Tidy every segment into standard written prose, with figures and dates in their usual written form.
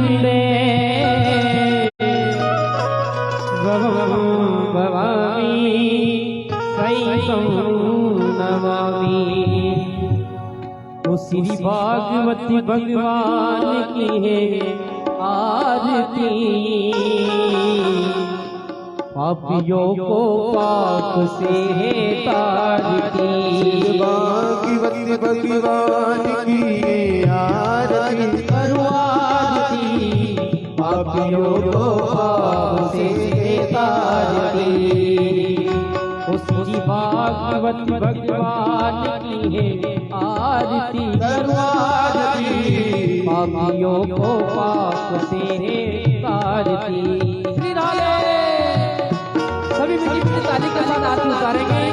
वन्दे भवामि सैकं नमामि। ओ श्री भागवती भगवान की है आरती, पापियों को पाप से है तारती। भागवती भगवान की आरती करो आरती, पापियों को पाप से है तारती। ओ श्री भागवती भगवान की है आरती, करो आरती, पापियों को पाप से है तारती। श्री राधे। सभी मिलकर ताली के साथ आरती उतारेंगे।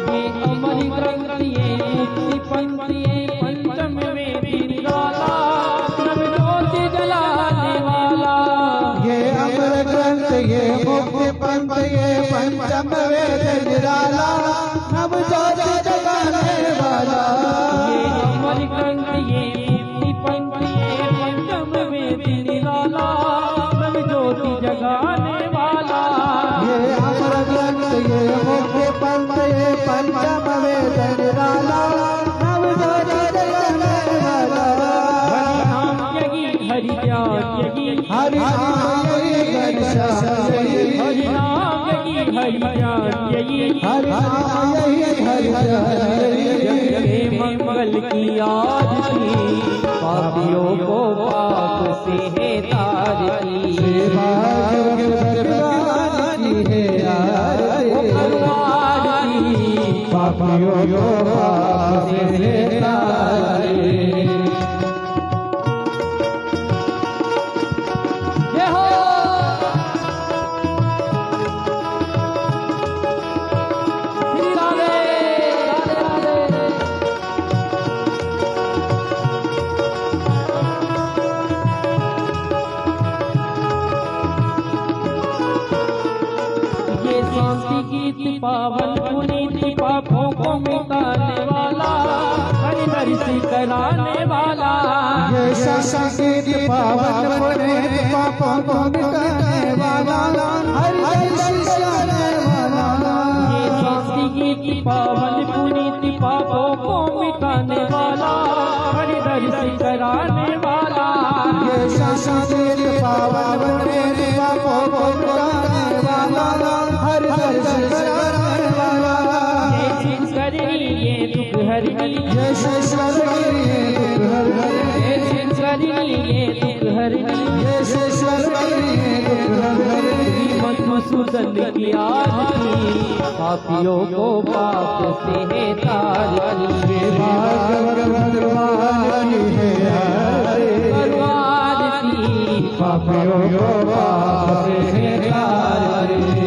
ये अमर ग्रंथ ये मुक्ति पंथ ये पंचम वेद निराला, नवज्योति जलाने वाला। ये अमर ग्रंथ ये मुक्ति पंथ ये पंचम वेद निराला, नवज्योति जगाने वाला। ये अमर ग्रंथ ये मुक्ति पंथ ये पंचम वेद निराला, नवज्योति जगाने वाला। ये अमर ग्रंथ ये मुक्ति पंथ ये पंचम वेद निराला, नवज्योति जगाने वाला। हरि नाम यज्ञ हरि ज्ञान यज्ञ, हरि नाम यही घनश्याम यही, हरि नाम यज्ञ हरि ज्ञान यज्ञ, हरि नाम यही घनश्याम यही। मंगल की आरती, पापियों को पाप से है तारती। श्री भागवत भगवान की है आरती, पापियों को पाप से है तारती। जय हो। श्री राधे राधे राधे। ये शांति गीत पावन पुनीत पापों को मिटाने वाला, हरि दर्शन कराने वाला। ये संस्कृति पावन पुनीत पापों को मिटाने वाला, हरि दर्शनाने वाला। ये शांति गीत पावन पुनीत पापों को मिटाने वाला, हरि दर्शन कराने वाला। ये संस्कृति पावन पुनीत पापों को मिटाने वाला, हरि दर्शनाने वाला। ये शिवशरी ये दुख हरनी, ये शेषवरी ये दुख हरनी, ये शिवशरी ये दुख हरनी। ये शेषवरी ये दुख हरनी। श्रीमद मधुसूदन की आरती, पापियों को पाप से है तारती। श्री भागवत भगवान की है आरती, करो आरती, पापियों को पाप से है तारती।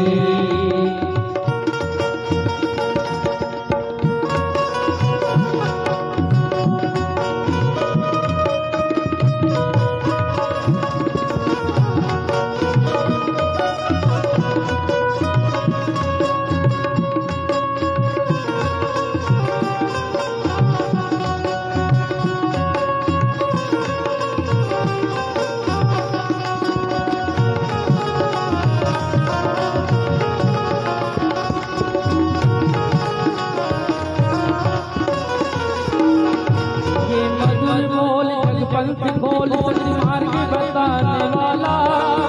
पंथ खोल सन्मार्ग बताने वाला,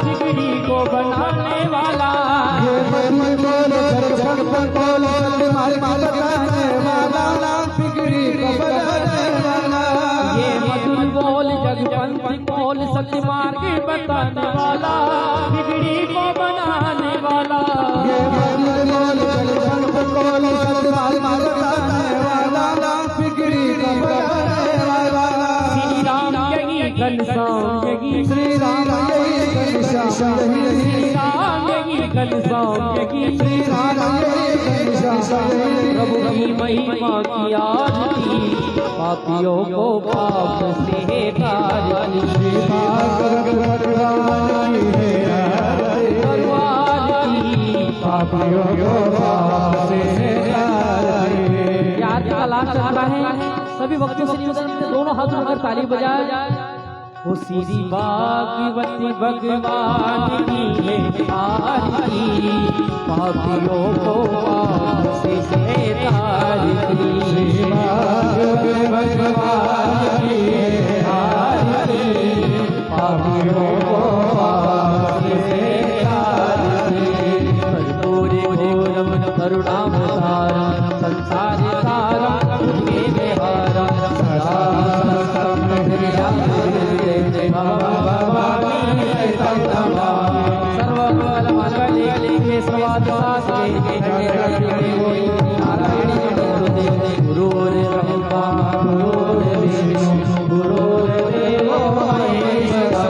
बिगड़ी को बनाने वाला। ये मधुर बोल पंथ खोल सन्मार्ग बताने वाला, बिगड़ी को बनाने वाला। ये मधुर बोल जग पंथ खोल सन्मार्ग बताने वाला, बिगड़ी को बनाने वाला। ये मधुर बोल पंथ खोल सन्मार्ग बताने वाला, बिगड़ी को बनाने वाला। घनश्याम यज्ञ श्री राम यही घनश्याम यही, श्री राम यज्ञ घनश्याम यज्ञ, श्री राम यही घनश्याम यही। प्रभु की महिमा की आरती, पापियों को पाप से है तारती। श्री भागवत भगवान की है आरती, करो आरती, पापियों को पाप से है तारती। लाभ चल रहा है। सभी भक्तों से निवेदन है, दोनों हाथों में ताली बजाए। वो सीधी भागवती भगवान की है आरती, पापियों को पाप से तार की। भागवती भगवान की है आरती, पापियों को पाप से तार की। कर्पूर करुणावतारा संसार सारा तुझे बिहारा, सदा सर्वमंगल मंगले स्वाद नारायणी गुरुर्ब्रह्मा गुरुर्विष्णु गुरुर्देवो महेश्वरा,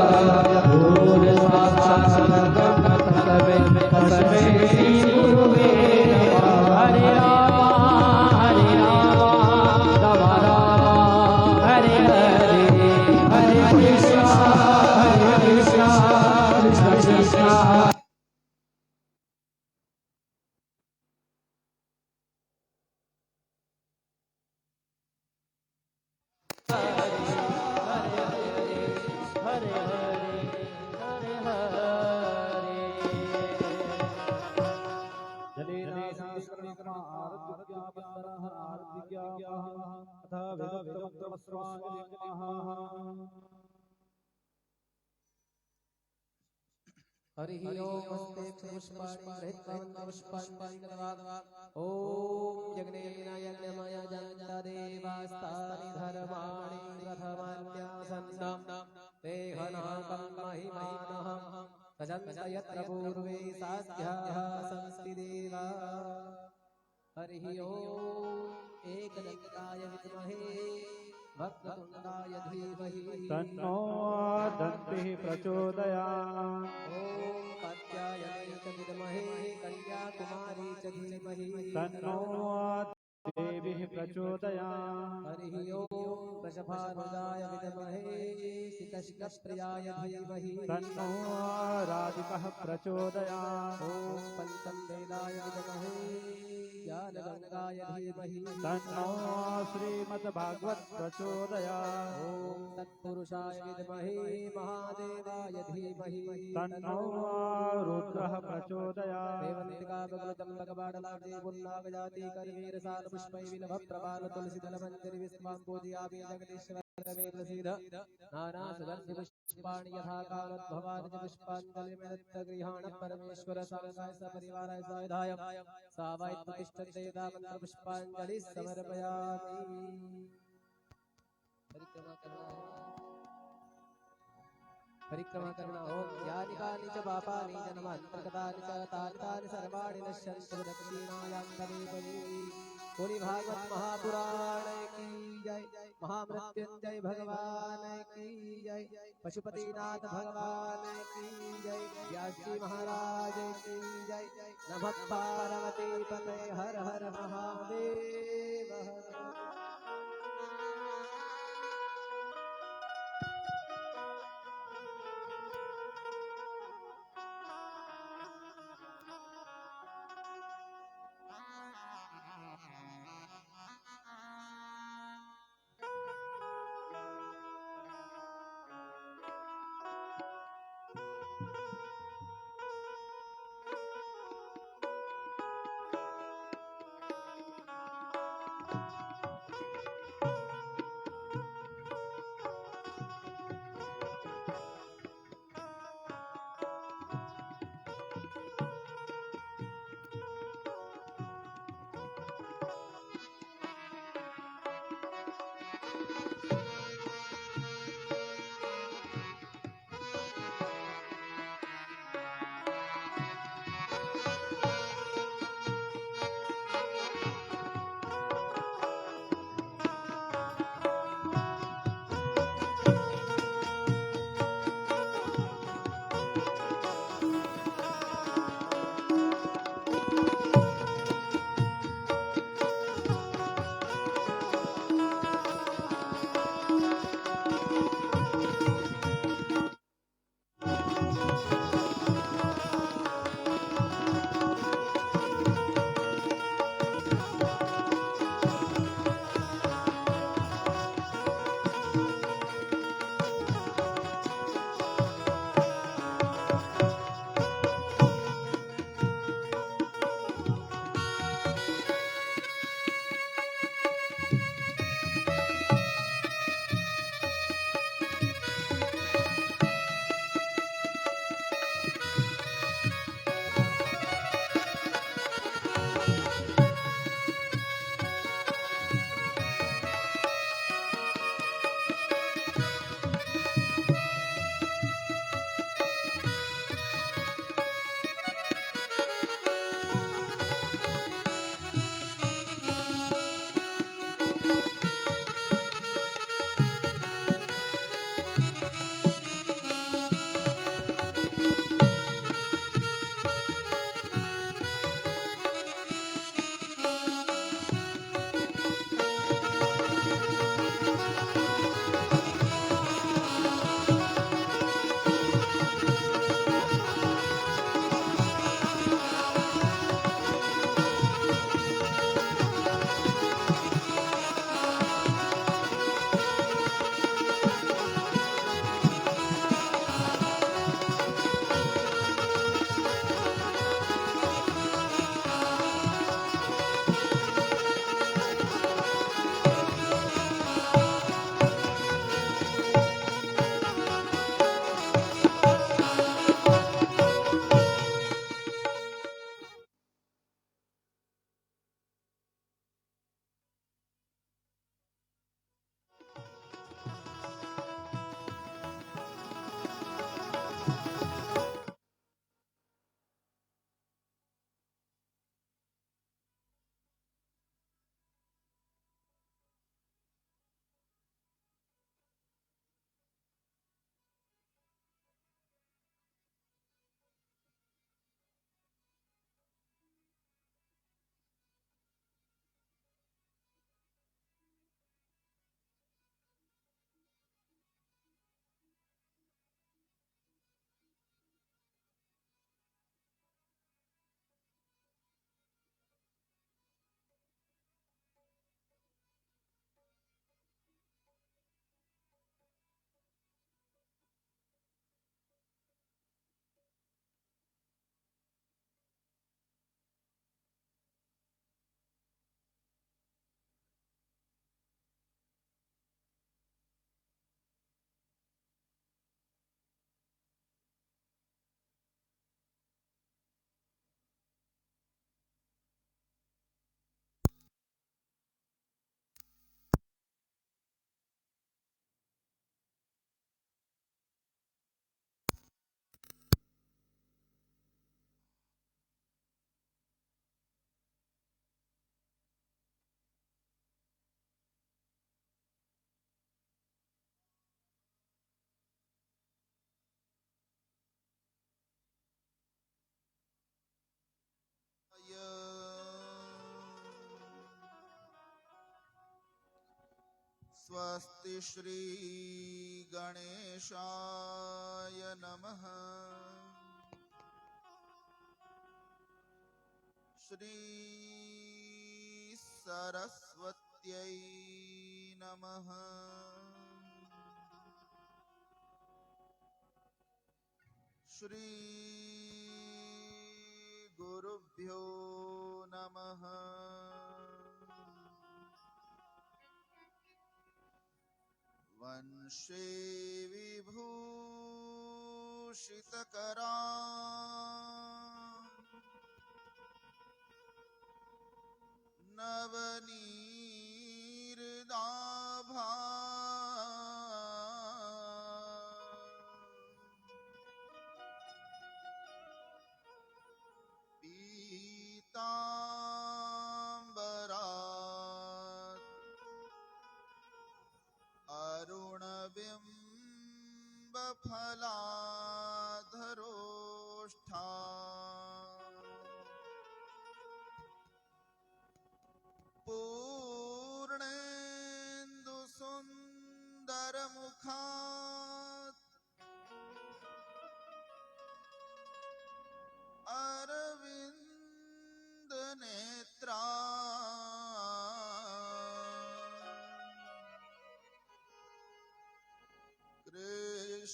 गुरुर्साक्षात् तस्मै श्री गुरुवे नमः। हरे राम राम राम हरे हरे, हरे कृष्णा कृष्ण कृष्ण। हरि ओम हस्ते पुष्पाणि पुष्पाणि ओम यज्ञेन यज्ञमय जन्त देवास्तानि धर्माणि प्रथमान्यासन्नं ते हनाकं महिमानः सजन्त यत्र पूर्वे साध्याः संस्ति देवा। हरि ओम एकदन्ताय विद्महे वक्रतुण्डाय धीमहि तन्नो दन्तिः प्रचोदयात्। ओम कात्यायनाय च विद्महे कन्याकुमारी च धीमहि तन्नो देवीः प्रचोदयात्। हरि ओम वृषभानुजाय विद्महे श्रीकृष्णप्रियाय धीमहि तन्नो राधिकः प्रचोदयात्। ओम पंचमवेदाय विद्महे ज्ञानगंगाय धीमहि तन्नो श्रीमद्भागवत प्रचोदयात्। ओम तत्पुरुषाय विद्महे महादेवाय धीमहि तन्नो रुद्रः प्रचोदयात्। देवन्तिका बगलचम्बकबाडलादे पुन्नागजाति करवीर सार पुष्पै विलभ प्रबाल तुलसीदल मंजरि विस्मां पूजयामि जगदीश्वर मे प्रसीद। नाना सुगन्धि पुष्पाणि यथा कालोद्भवानि च पुष्पाञ्जलिर्मे दत्त गृहाण परमेश्वर साङ्गाय सपरिवाराय सायुधाय सावाय प्रतिष्ठते दामन्त्र पुष्पाञ्जलि समर्पयामि। परिक्रमा करना ओम यानि कानि च पापानि जन्मान्तर्गतानि च तानि सर्वाणि नश्यन्तु दक्षिणायां तदेवै। बोली भागवत महापुराण की जय, महामृत्युंजय भगवान की जय, पशुपतिनाथ भगवान की जय, व्यास जी महाराज की जय। नमः पार्वती पते हर हर महादेव। स्वस्ति श्री गणेशाय नमः। श्री सरस्वत्यै नमः। श्री गुरुभ्यो नमः। वंशे विभूषितकरा नवनीरदाभा पीताम्बरात् अरुणबिम्बफलाधरोष्ठा पूर्णेन्दुसुन्दरमुखात् अरविन्दनेत्रा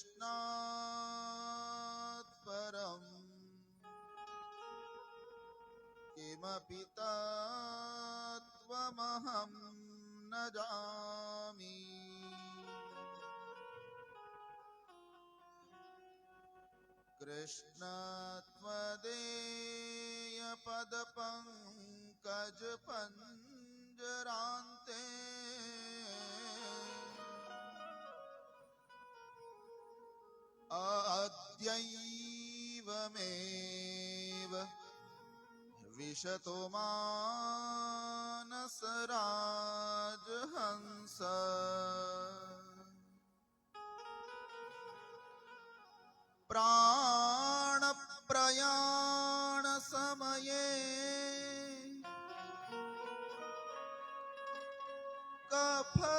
कृष्णात् परं किमपि तत्त्वमहं न जामि। कृष्ण त्वदेयपदपङ्कजपञ्जरान्ते अद्यैवमेव विशतो मानसराजहंस। प्राणप्रयाणसमये कफवातपित्तये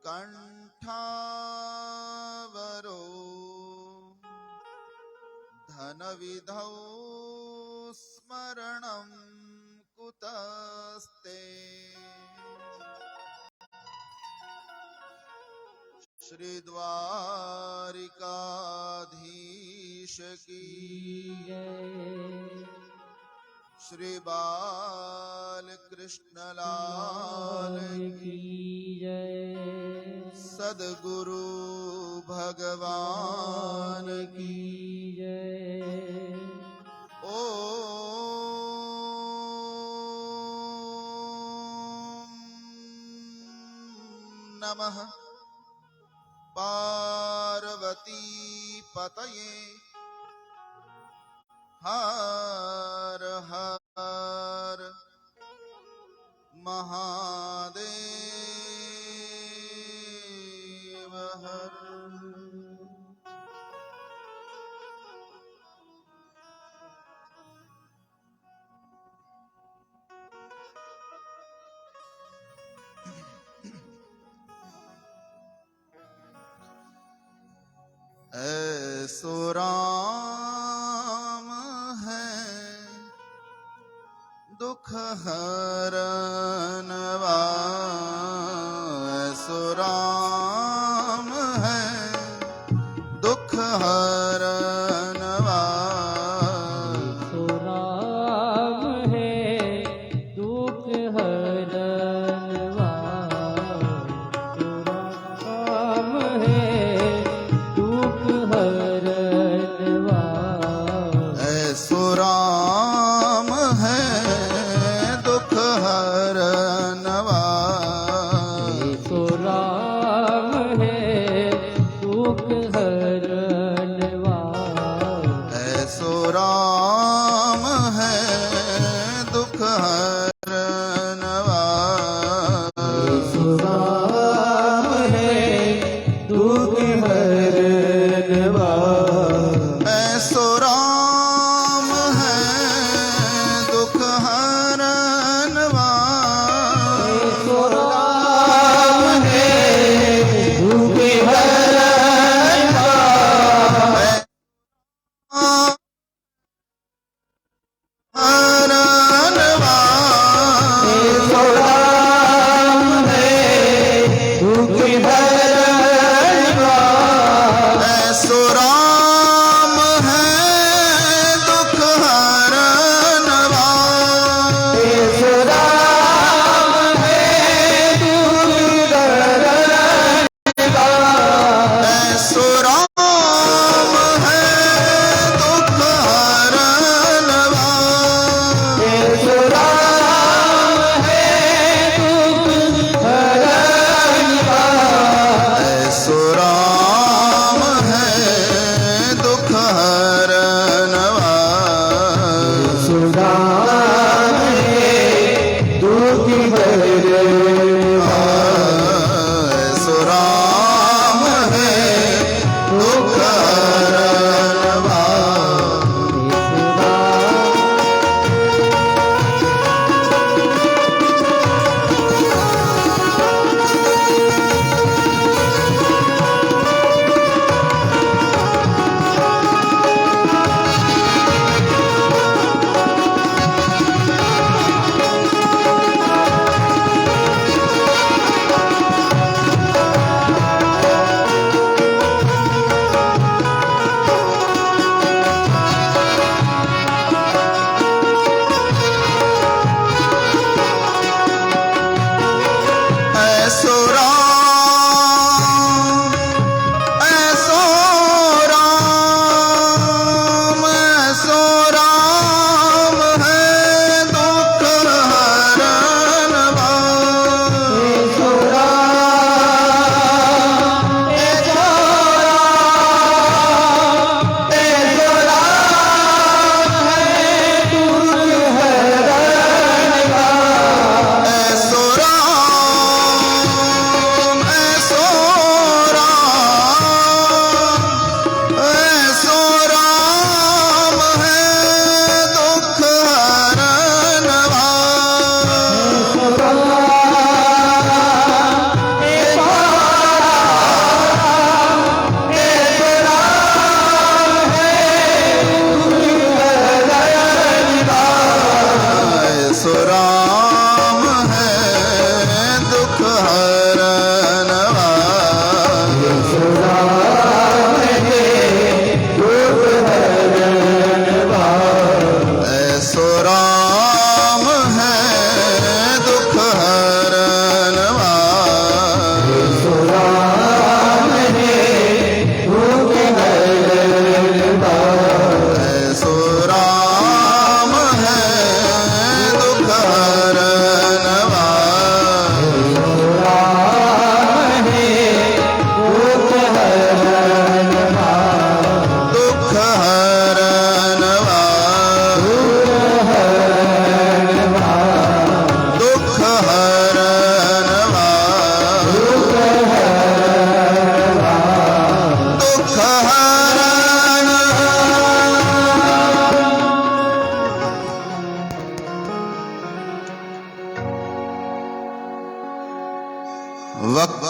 कण्ठावरो धनविधौ स्मरणं कुतस्ते। श्री द्वारिकाधीश की श्री बालकृष्ण लाल की सद्गुरु भगवान की ओम नमः पार्वती पतये हर हर महादेव हर। ऐसो राम है दुख हरनवा, ऐसो राम है दुख हरनवा। ऐसो राम है दुख हरनवा, राम है दुख हरनवा। ऐसो राम है दुख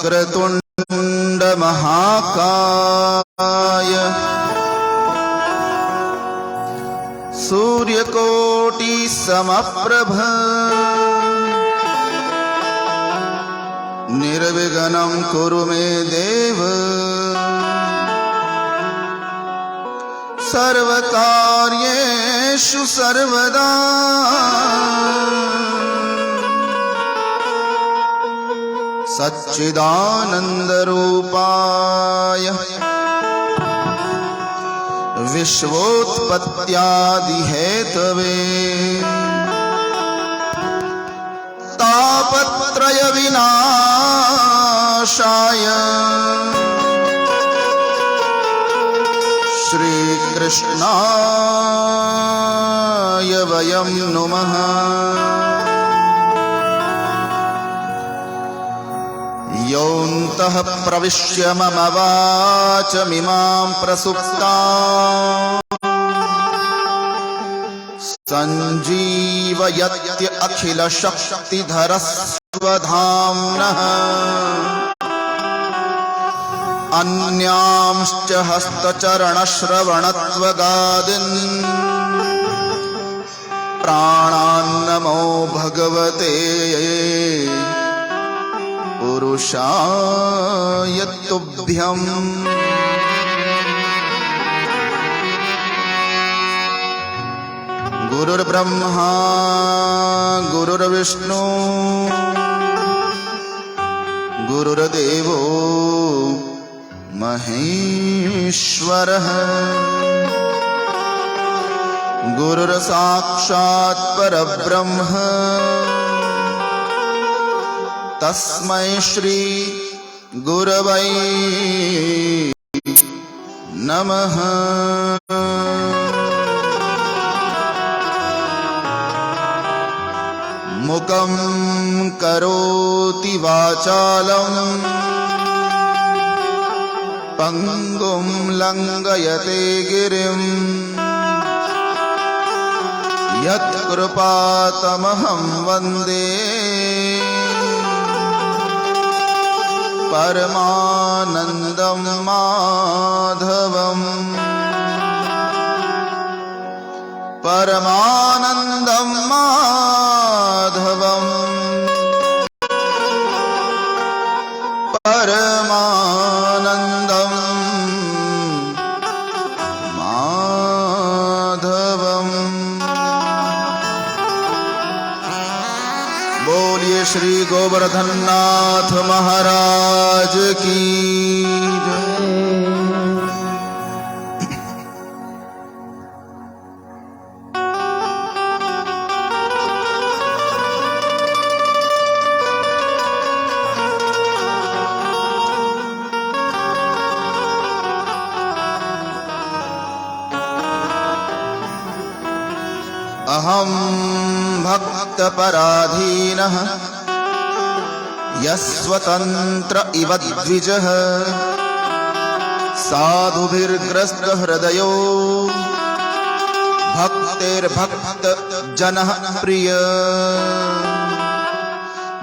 वक्रतुण्ड महाकाय सूर्यकोटि समप्रभ निर्विघ्नं कुरु मे देव सर्वकार्येषु सर्वदा सच्चिदानन्दरूपाय विश्वोत्पत्त्यादिहेतवे तापत्रय विनाशाय श्रीकृष्णाय वयं नुमः। योऽन्तः प्रविश्य मम वाचमिमां प्रसुप्ताम् सञ्जीवयत्य अखिलशक्तिधरस्वधाम्नः अन्यांश्च हस्तचरणश्रवणत्वगादीन् प्राणान्नमो भगवते पुरुषाय तुभ्यम्। गुरुर्ब्रह्मा गुरुर्विष्णु गुरुर्देवो महेश्वरः गुरुर्साक्षात् परब्रह्म तस्मै श्री गुरवै नमः। मुखं करोति वाचालं पंगुं लंघयते गिरिं यत्कृपातमहं वन्दे परमानन्दं माधवम्। परमानन्दं माधवम् परमानन्दं माधवम्। बोलिए श्री गोवर्धननाथ महाराज की जय। अहं भक्तपराधीनः यस्वतन्त्र इव द्विजः साधुभिर्ग्रस्तहृदयो भक्तिर्भक्तजनः प्रिय।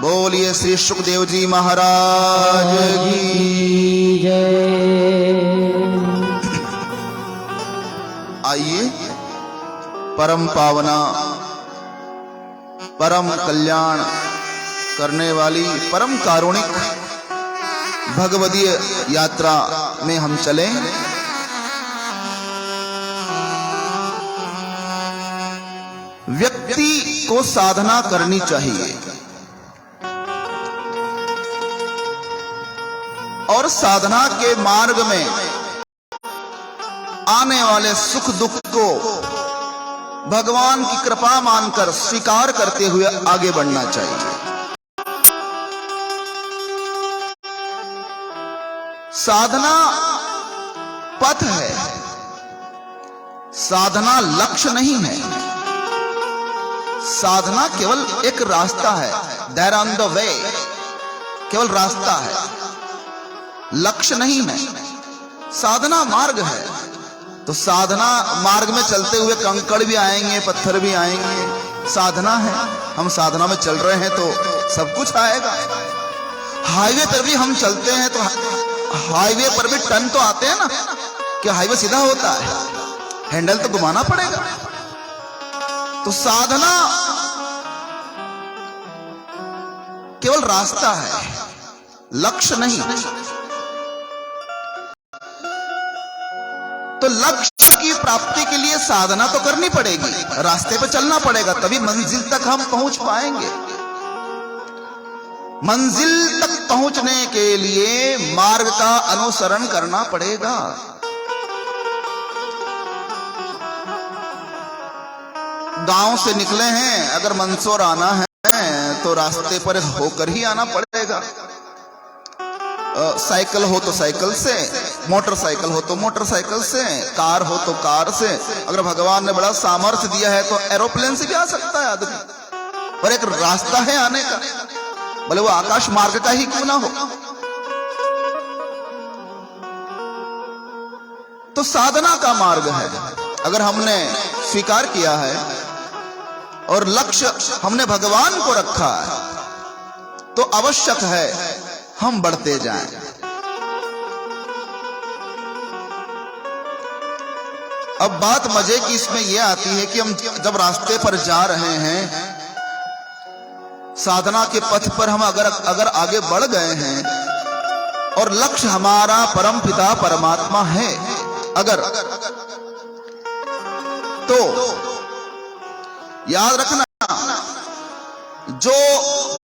बोलिए श्री सुखदेव जी महाराज की जय। आइए परम पावना परम कल्याण करने वाली परम कारुणिक भगवदीय यात्रा में हम चलें। व्यक्ति को साधना करनी चाहिए और साधना के मार्ग में आने वाले सुख दुख को भगवान की कृपा मानकर स्वीकार करते हुए आगे बढ़ना चाहिए। साधना पथ है, साधना लक्ष्य नहीं है। साधना केवल एक रास्ता है, देयर ऑन द वे, केवल रास्ता है, लक्ष्य नहीं है। साधना मार्ग है। तो साधना मार्ग में चलते हुए कंकड़ भी आएंगे, पत्थर भी आएंगे। साधना है, हम साधना में चल रहे हैं तो सब कुछ आएगा। हाईवे पर भी हम चलते हैं तो हाईवे पर भी टर्न तो आते हैं ना, क्या हाईवे सीधा होता है? हैंडल तो घुमाना पड़ेगा। तो साधना केवल रास्ता है, लक्ष्य नहीं। तो लक्ष्य की प्राप्ति के लिए साधना तो करनी पड़ेगी, रास्ते पे चलना पड़ेगा, तभी मंजिल तक हम पहुंच पाएंगे। मंजिल तक पहुंचने के लिए मार्ग का अनुसरण करना पड़ेगा। गांव से निकले हैं, अगर मंदसौर आना है तो रास्ते पर होकर ही आना पड़ेगा। साइकिल हो तो साइकिल से, मोटरसाइकिल हो तो मोटरसाइकिल से, कार हो तो कार से। अगर भगवान ने बड़ा सामर्थ्य दिया है तो एरोप्लेन से भी आ सकता है आदमी, पर एक रास्ता है आने का, भले वो आकाश मार्ग का ही क्यों ना हो। तो साधना का मार्ग है, अगर हमने स्वीकार किया है और लक्ष्य हमने भगवान को रखा है तो आवश्यक है हम बढ़ते जाएं। अब बात मजे की इसमें यह आती है कि हम जब रास्ते पर जा रहे हैं, साधना के पथ पर हम अगर आगे बढ़ गए हैं और लक्ष्य हमारा परम पिता परमात्मा है, अगर तो याद रखना, जो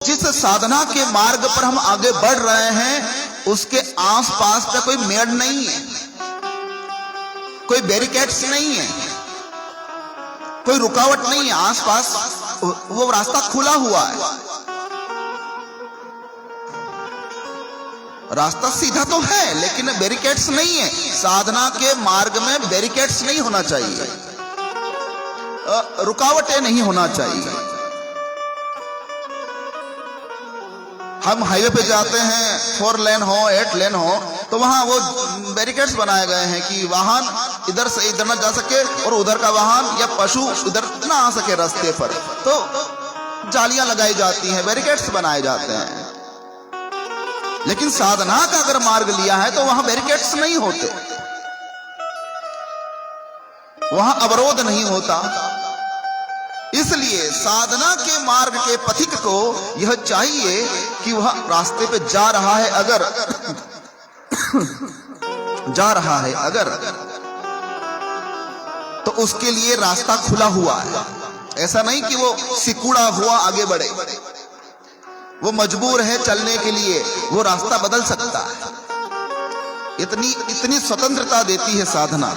जिस साधना के मार्ग पर हम आगे बढ़ रहे हैं उसके आसपास का कोई मेड़ नहीं है, कोई बैरिकेड्स नहीं है, कोई रुकावट नहीं है, आसपास वो रास्ता खुला हुआ है। रास्ता सीधा तो है लेकिन बैरिकेड्स नहीं है। साधना के मार्ग में बैरिकेड्स नहीं होना चाहिए, रुकावटें नहीं होना चाहिए। हम हाईवे पे जाते हैं, 4 लेन हो 8 लेन हो, तो वहां वो बैरिकेड्स बनाए गए हैं कि वाहन इधर से इधर ना जा सके और उधर का वाहन या पशु उधर ना आ सके रास्ते पर, तो जालियां लगाई जाती हैं, बैरिकेड्स बनाए जाते हैं। लेकिन साधना का अगर मार्ग लिया है तो वहां बैरिकेड्स नहीं होते, वहां अवरोध नहीं होता। इसलिए साधना के मार्ग के पथिक को यह चाहिए कि वह रास्ते पे जा रहा है अगर जा रहा है अगर तो उसके लिए रास्ता खुला हुआ है। ऐसा नहीं कि वो सिकुड़ा हुआ आगे बढ़े, वो मजबूर है चलने के लिए, वो रास्ता बदल सकता है। इतनी स्वतंत्रता देती है साधना।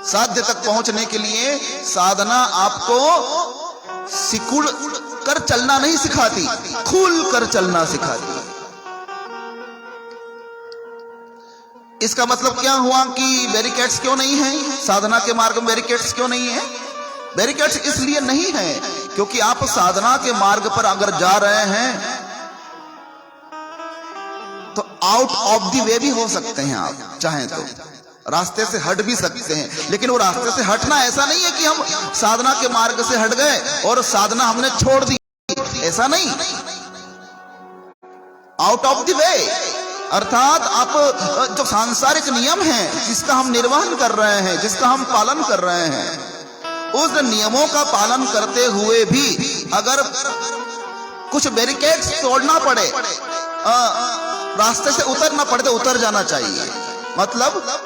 साध्य तक पहुंचने के लिए साधना आपको सिकुड़ कर चलना नहीं सिखाती, खुल कर चलना सिखाती। इसका मतलब क्या हुआ कि बैरिकेड्स क्यों नहीं है साधना के मार्ग में? बैरिकेड्स क्यों नहीं है? बैरिकेड्स इसलिए नहीं है क्योंकि आप साधना के मार्ग पर अगर जा रहे हैं तो आउट ऑफ द वे भी हो सकते हैं, आप चाहें तो रास्ते से हट भी सकते हैं। लेकिन वो रास्ते से हटना ऐसा नहीं है कि हम साधना के मार्ग से हट गए और साधना हमने छोड़ दी, ऐसा नहीं। आउट ऑफ द वे अर्थात आप जो सांसारिक नियम हैं जिसका हम निर्वहन कर रहे हैं, जिसका हम पालन कर रहे हैं, उस नियमों का पालन करते हुए भी अगर कुछ बैरिकेड्स तोड़ना पड़े, रास्ते से उतरना पड़े तो उतर जाना चाहिए। मतलब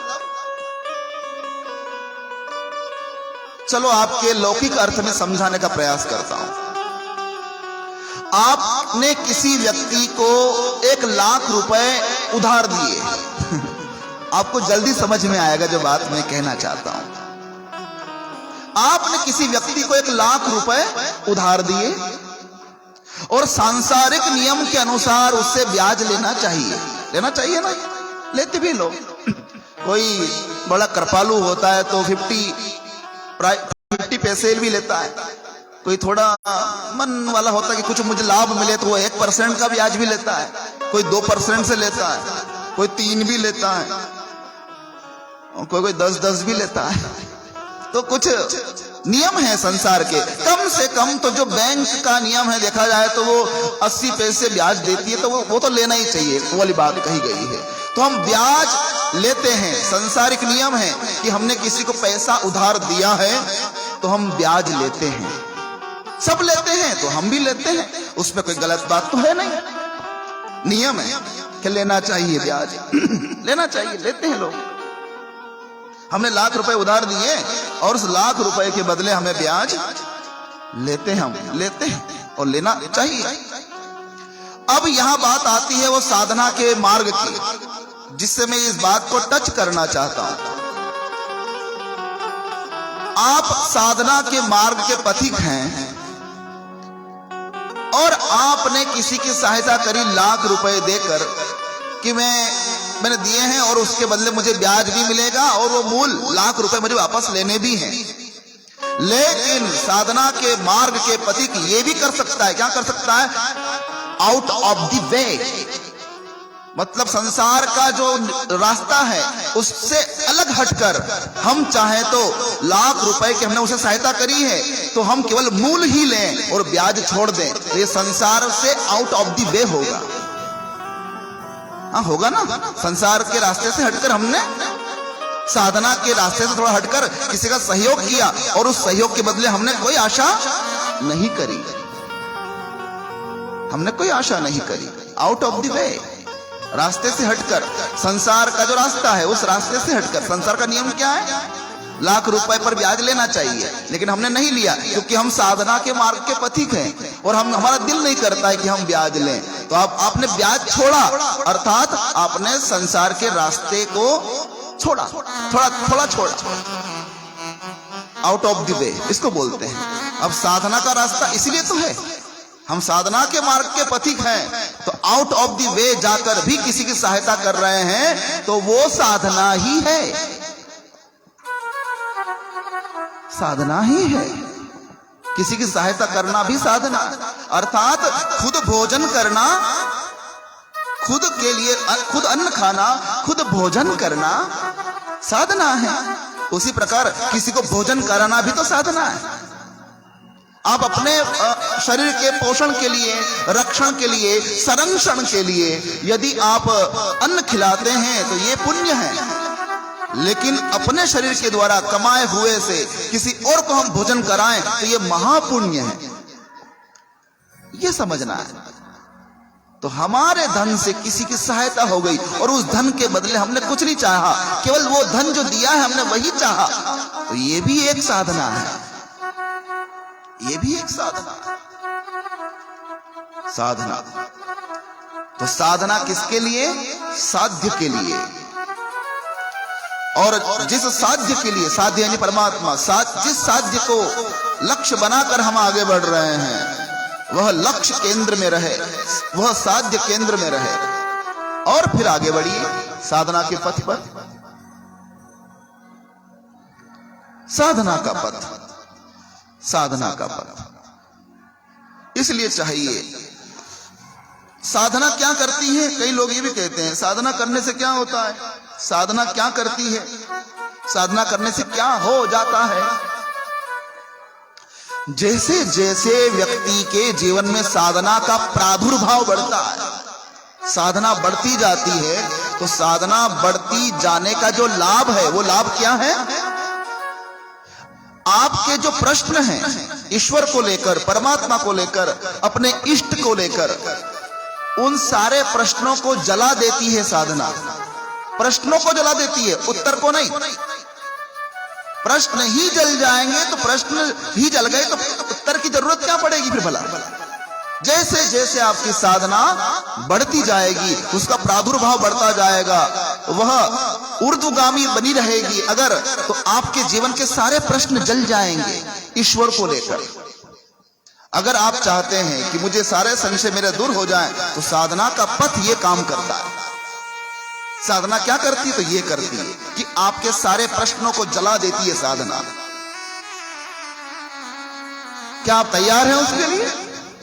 चलो आपके लौकिक अर्थ में समझाने का प्रयास करता हूं। आपने किसी व्यक्ति को 1 लाख रुपए उधार दिए आपको जल्दी समझ में आएगा जो बात मैं कहना चाहता हूं। आपने किसी व्यक्ति को 1 लाख रुपए उधार दिए और सांसारिक नियम के अनुसार उससे ब्याज लेना चाहिए ना, लेते भी लोग। कोई बड़ा कृपालु होता है तो 50 पैसे भी लेता है, कोई थोड़ा मन वाला होता है कि कुछ मुझे लाभ मिले तो वो 1% का ब्याज भी लेता है, कोई 2% से लेता है, कोई 3 भी लेता है, कोई 10 भी लेता है। तो कुछ नियम है संसार के। कम से कम तो जो बैंक का नियम है देखा जाए तो वो 80 पैसे ब्याज देती है, तो वो तो लेना ही चाहिए, वो वाली बात कही गई है। तो हम ब्याज लेते हैं, संसारिक नियम है कि हमने किसी को पैसा उधार दिया है तो हम ब्याज लेते हैं, सब लेते हैं तो हम भी लेते हैं, उसमें कोई गलत बात तो है नहीं। नियम है कि लेना चाहिए ब्याज लेना चाहिए, लेते हैं लोग। हमने लाख रुपए उधार दिए और उस लाख रुपए के बदले हमें ब्याज लेते हैं, हम लेते हैं और लेना चाहिए। अब यहां बात आती है वो साधना के मार्ग की, जिससे मैं इस बात को टच करना चाहता हूं। आप साधना के मार्ग के पथिक हैं और आपने किसी की सहायता करी लाख रुपए देकर कि मैंने दिए हैं और उसके बदले मुझे ब्याज भी मिलेगा और वो मूल लाख रुपए मुझे वापस लेने भी हैं। लेकिन साधना के मार्ग के पथिक ये भी कर सकता है, क्या कर सकता है? आउट ऑफ द वे, मतलब संसार का जो रास्ता है उससे अलग हटकर हम चाहें तो लाख रुपए की हमने उसे सहायता करी है तो हम केवल मूल ही लें और ब्याज छोड़ दें, तो ये संसार से आउट ऑफ द वे होगा। हाँ होगा ना, संसार के रास्ते से हटकर हमने साधना के रास्ते से थोड़ा हटकर किसी का सहयोग किया और उस सहयोग के बदले हमने कोई आशा नहीं करी, हमने कोई आशा नहीं करी। आउट ऑफ द वे, रास्ते से हटकर, संसार का जो रास्ता है उस रास्ते से हटकर। संसार का नियम क्या है? लाख रुपए पर ब्याज लेना चाहिए, लेकिन हमने नहीं लिया क्योंकि हम साधना के मार्ग के पथिक हैं और हमारा दिल नहीं करता है कि हम ब्याज लें। तो आपने ब्याज छोड़ा, अर्थात आपने संसार के रास्ते को छोड़ा, थोड़ा छोड़ा, आउट ऑफ द वे इसको बोलते हैं। अब साधना का रास्ता इसीलिए तो है, हम साधना के मार्ग के पथिक हैं, तो आउट ऑफ द वे जाकर भी किसी की सहायता कर रहे हैं तो वो साधना ही है, साधना ही है। किसी की सहायता करना भी साधना, अर्थात खुद भोजन करना, खुद के लिए खुद अन्न खाना, खुद भोजन करना साधना है। उसी प्रकार किसी को भोजन कराना भी तो साधना है। आप अपने शरीर के पोषण के लिए, रक्षण के लिए, संरक्षण के लिए यदि आप अन्न खिलाते हैं तो ये पुण्य है, लेकिन अपने शरीर के द्वारा कमाए हुए से किसी और को हम भोजन कराएं तो ये महापुण्य है, ये समझना है। तो हमारे धन से किसी की सहायता हो गई और उस धन के बदले हमने कुछ नहीं चाहा, केवल वो धन जो दिया है हमने वही चाहा, तो ये भी एक साधना है, ये भी एक साधना है। साधना तो साधना किसके लिए? साध्य के लिए। और जिस साध्य के लिए, साध्य यानी परमात्मा, जिस साध्य को लक्ष्य बनाकर हम आगे बढ़ रहे हैं वह लक्ष्य केंद्र में रहे, वह साध्य केंद्र में रहे और फिर आगे बढ़िए साधना के पथ पर। साधना का पथ, साधना का पथ इसलिए चाहिए। साधना क्या करती है? कई लोग ये भी कहते हैं साधना करने से क्या होता है, साधना क्या करती है, साधना करने से क्या हो जाता है। जैसे जैसे व्यक्ति के जीवन में साधना का प्रादुर्भाव बढ़ता है, साधना बढ़ती जाती है, तो साधना बढ़ती जाने का जो लाभ है वो लाभ क्या है? आपके जो प्रश्न हैं ईश्वर को लेकर, परमात्मा को लेकर, अपने इष्ट को लेकर, उन सारे प्रश्नों को जला देती है साधना। प्रश्नों को जला देती है, उत्तर को नहीं। प्रश्न ही जल जाएंगे तो प्रश्न ही जल गए तो उत्तर की जरूरत क्या पड़ेगी फिर भला। जैसे जैसे आपकी साधना बढ़ती जाएगी उसका प्रादुर्भाव बढ़ता जाएगा, वह ऊर्ध्वगामी बनी रहेगी अगर, तो आपके जीवन के सारे प्रश्न जल जाएंगे ईश्वर को लेकर। अगर आप चाहते हैं कि मुझे सारे संशय मेरे दूर हो जाएं, तो साधना का पथ ये काम करता है। साधना क्या करती? तो ये करती है कि आपके सारे प्रश्नों को जला देती है साधना। क्या आप तैयार हैं उसके लिए?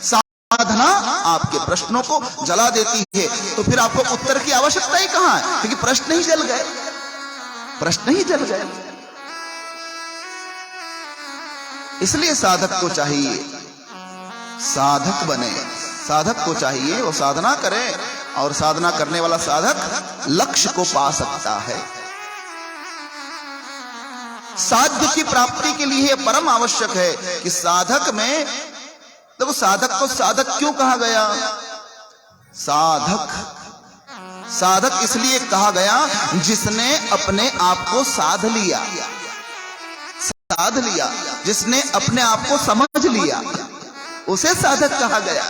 साधना आपके प्रश्नों को जला देती है, तो फिर आपको उत्तर की आवश्यकता ही कहां है, क्योंकि प्रश्न ही जल गए, प्रश्न ही जल गए। इसलिए साधक को चाहिए साधक बने, साधक को चाहिए वो साधना करे, और साधना करने वाला साधक लक्ष्य को पा सकता है। साध्य की प्राप्ति के लिए परम आवश्यक है कि साधक में, देखो साधक को साधक क्यों कहा गया? साधक इसलिए कहा गया जिसने अपने आप को साध लिया, जिसने अपने आप को समझ लिया, उसे साधक कहा गया।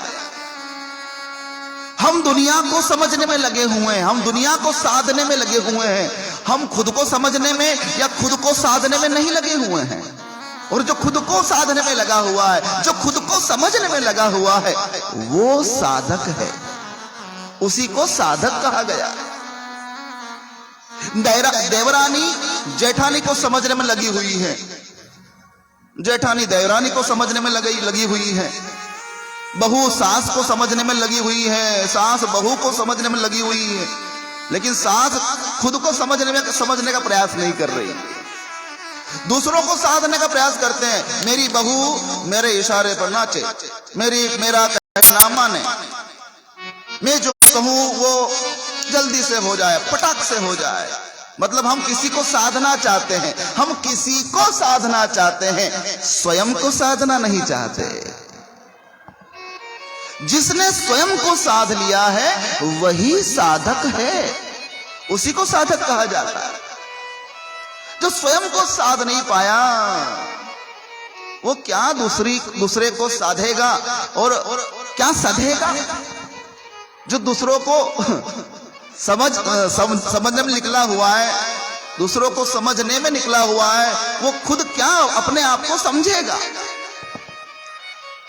हम दुनिया को समझने में लगे हुए हैं, हम दुनिया को साधने में लगे हुए हैं, हम खुद को समझने में या खुद को साधने में नहीं लगे हुए हैं। और जो खुद को साधने में लगा हुआ है, जो खुद को समझने में लगा हुआ है, वो साधक है, उसी को साधक कहा गया। देवरानी जेठानी को समझने में लगी हुई है, जेठानी देवरानी को समझने में लगी हुई है, बहू सास को समझने में लगी हुई है, सास बहू को समझने में लगी हुई है, लेकिन सास खुद को समझने का प्रयास नहीं कर रही, दूसरों को साधने का प्रयास करते हैं। मेरी बहू मेरे इशारे पर नाचे, मेरा कहना माने, मैं जो कहूं वो जल्दी से हो जाए, पटाख से हो जाए। मतलब हम किसी को साधना चाहते हैं, हम किसी को साधना चाहते हैं, स्वयं को साधना नहीं चाहते। जिसने स्वयं को साध लिया है वही साधक है, उसी को साधक कहा जाता है। जो स्वयं को साध नहीं पाया वो क्या दूसरे को साधेगा और क्या साधेगा? जो दूसरों को समझने में निकला हुआ है, दूसरों को समझने में निकला हुआ है, वो खुद क्या अपने आप को समझेगा?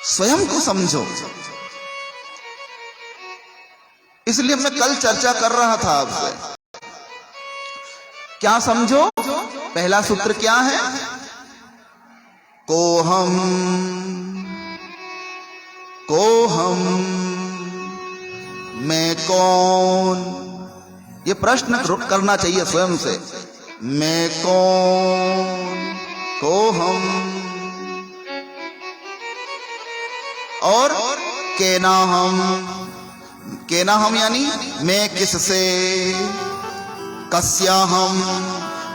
स्वयं को समझो। इसलिए मैं कल चर्चा कर रहा था आपसे, क्या समझो? पहला सूत्र क्या है? कोहम मैं कौन? ये प्रश्न करना चाहिए स्वयं से। मैं कौन, कोहम, और केनाहम यानी मैं किससे, कस्याहम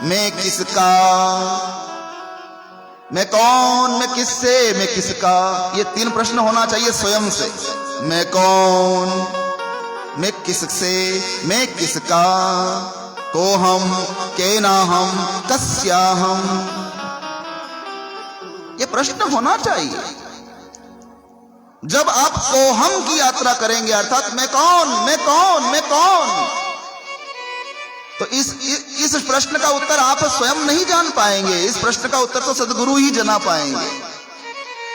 मैं किसका, मैं कौन, मैं किससे, मैं किसका। ये तीन प्रश्न होना चाहिए स्वयं से। मैं कौन, मैं किससे, मैं किसका, कोहम, केनाहम, कस्याहम। ये प्रश्न होना चाहिए। जब आप कोहम की यात्रा करेंगे, अर्थात मैं कौन, मैं कौन, मैं कौन, तो इस प्रश्न का उत्तर आप स्वयं नहीं जान पाएंगे। इस प्रश्न का उत्तर तो सद्गुरु ही जना पाएंगे।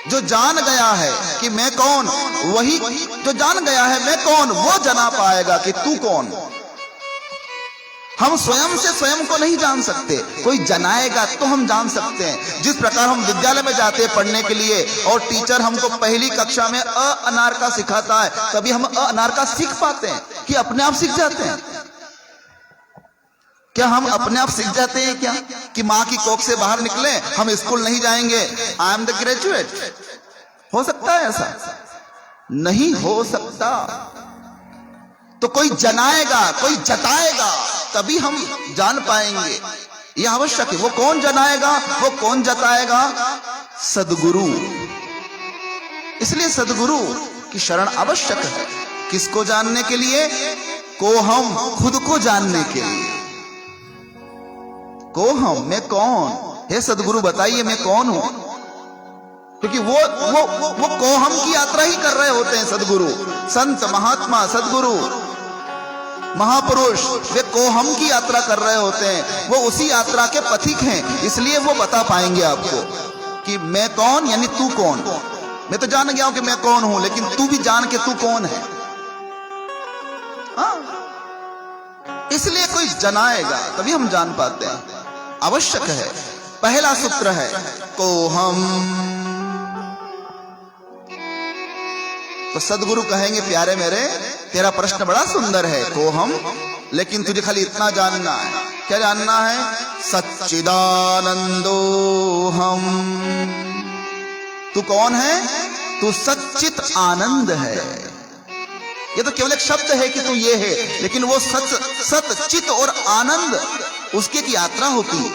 जो जान गया है कि मैं कौन, वही जो जान गया है मैं कौन, वो जना पाएगा कि तू कौन। हम स्वयं से स्वयं को नहीं जान सकते, कोई जनाएगा तो हम जान सकते हैं। जिस प्रकार हम विद्यालय में जाते हैं पढ़ने के लिए और टीचर हमको पहली कक्षा में अ अनार का सिखाता है, कभी हम अ अनार का सीख पाते हैं कि अपने आप सीख जाते हैं? क्या हम अपने आप सीख जाते हैं क्या कि माँ की कोख से बाहर निकले, हम स्कूल नहीं जाएंगे, आई एम द ग्रेजुएट? हो सकता है ऐसा? नहीं हो सकता। तो कोई जनाएगा, कोई जताएगा, तभी हम जान पाएंगे। यह आवश्यक है। वो कौन जनाएगा, वो कौन जताएगा? सद्गुरु। इसलिए सद्गुरु की शरण आवश्यक है। किसको जानने के लिए? को हम खुद को जानने के लिए। को हम, मैं कौन? हे सद्गुरु बताइए मैं कौन हूं? क्योंकि वो कोहम की यात्रा ही कर रहे होते हैं सद्गुरु, संत, महात्मा, सद्गुरु, महापुरुष, वे कोहम की यात्रा कर रहे होते हैं। वो उसी यात्रा के पथिक हैं, इसलिए वो बता पाएंगे आपको कि मैं कौन यानी तू कौन। मैं तो जान गया हूं कि मैं कौन हूं, लेकिन तू भी जान के तू कौन है। हाँ? इसलिए कोई जनाएगा तभी हम जान पाते हैं। आवश्यक है। पहला सूत्र है कोहम। तो सद्गुरु कहेंगे प्यारे मेरे, तेरा प्रश्न बड़ा सुंदर है कोहम, लेकिन तुझे खाली इतना जानना है। क्या जानना है? सच्चिदानंदो हम। तू कौन है? तू सच्चित आनंद है। ये तो केवल एक शब्द है कि तू ये है, लेकिन वो सत चित और आनंद, उसकी एक यात्रा होती है।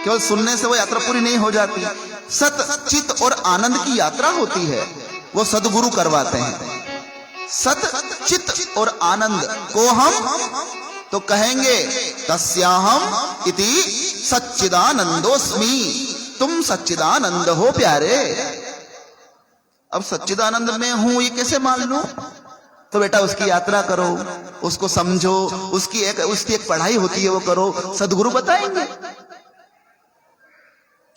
केवल सुनने से वो यात्रा पूरी नहीं हो जाती। सत चित और आनंद की यात्रा होती है, वो सदगुरु करवाते हैं। सत चित और आनंद को हम तो कहेंगे तस्याहम इति सच्चिदानंदोस्मि। तुम सच्चिदानंद हो प्यारे। अब सच्चिदानंद में हूं ये कैसे मान लूं? तो बेटा उसकी यात्रा करो, उसको समझो, उसकी एक पढ़ाई होती है वो करो, सदगुरु बताएंगे।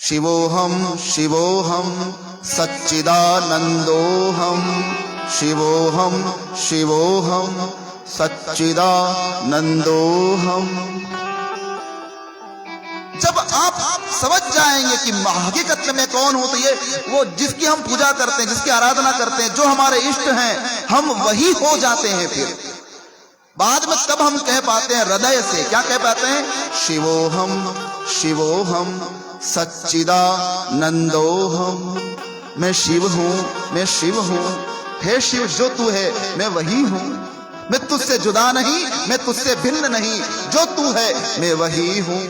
शिवोहम शिवोहम सच्चिदानंदोहम, शिवोहम शिवोहम सच्चिदानंदोहम। जब आप समझ जाएंगे कि हकीकत में मैं कौन हूं, तो ये वो जिसकी हम पूजा करते हैं, जिसकी आराधना करते हैं, जो हमारे इष्ट हैं, हम वही हो जाते हैं। फिर बाद में तब हम कह पाते हैं हृदय से, क्या कह पाते हैं? शिवोहम शिवोहम सच्चिदानंदोहम। मैं शिव हूं, मैं शिव हूं। हे शिव, जो तू है मैं वही हूं। मैं तुझसे जुदा नहीं, मैं तुझसे भिन्न नहीं, जो तू है मैं वही हूं।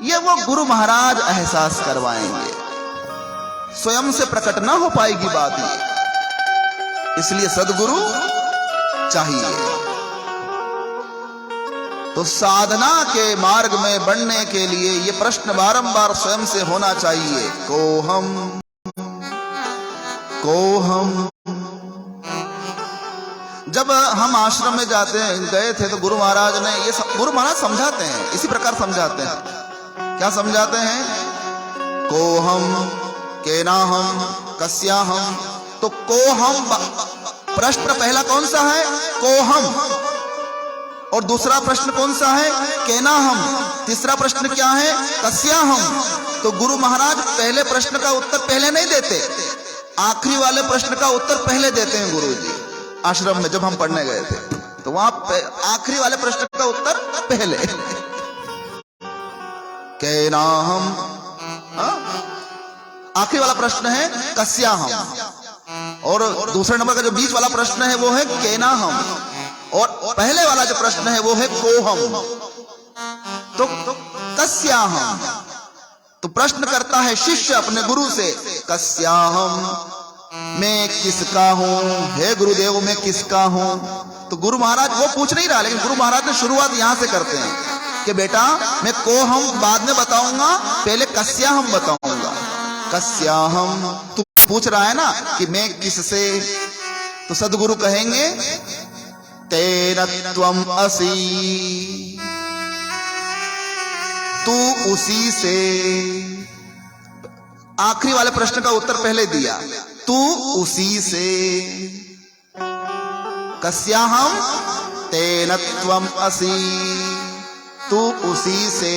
ये वो गुरु महाराज एहसास करवाएंगे, स्वयं से प्रकट ना हो पाएगी बात ये। इसलिए सदगुरु चाहिए। तो साधना के मार्ग में बढ़ने के लिए ये प्रश्न बारंबार स्वयं से होना चाहिए, कोहम कोहम। जब हम आश्रम में गए थे तो गुरु महाराज ने गुरु महाराज समझाते हैं, इसी प्रकार समझाते हैं। क्या समझाते हैं? कोहम केनाहम कस्याहम। तो कोहम प्रश्न पहला कौन सा है? कोहम। और दूसरा प्रश्न कौन सा है? केनाहम। तीसरा प्रश्न क्या है? कस्याहम। तो गुरु महाराज पहले प्रश्न का उत्तर पहले नहीं देते, आखिरी वाले प्रश्न का उत्तर पहले देते हैं गुरु जी। आश्रम में जब हम पढ़ने गए थे तो वहां आखिरी वाले प्रश्न का उत्तर पहले। केनाहम, आखिरी वाला प्रश्न है कस्याहम, और दूसरे नंबर का जो बीच वाला प्रश्न है वो है केनाहम, और पहले वाला जो प्रश्न है वो है कोहम। तो कस्याहम, तो प्रश्न करता है शिष्य अपने गुरु से, कस्याहम, मैं किसका हूं? हे गुरुदेव मैं किसका हूं? तो गुरु महाराज वो पूछ नहीं रहा, लेकिन गुरु महाराज ने शुरुआत यहां से करते हैं कि बेटा मैं कोहम बाद में बताऊंगा, पहले कस्याहम बताऊंगा। कस्याहम, तू पूछ रहा है ना कि मैं किससे, तो सदगुरु कहेंगे तेन त्वम असि, तू उसी से। आखिरी वाले प्रश्न का उत्तर पहले दिया, तू उसी से। कस्याहम तेन त्वम असि, तू उसी से।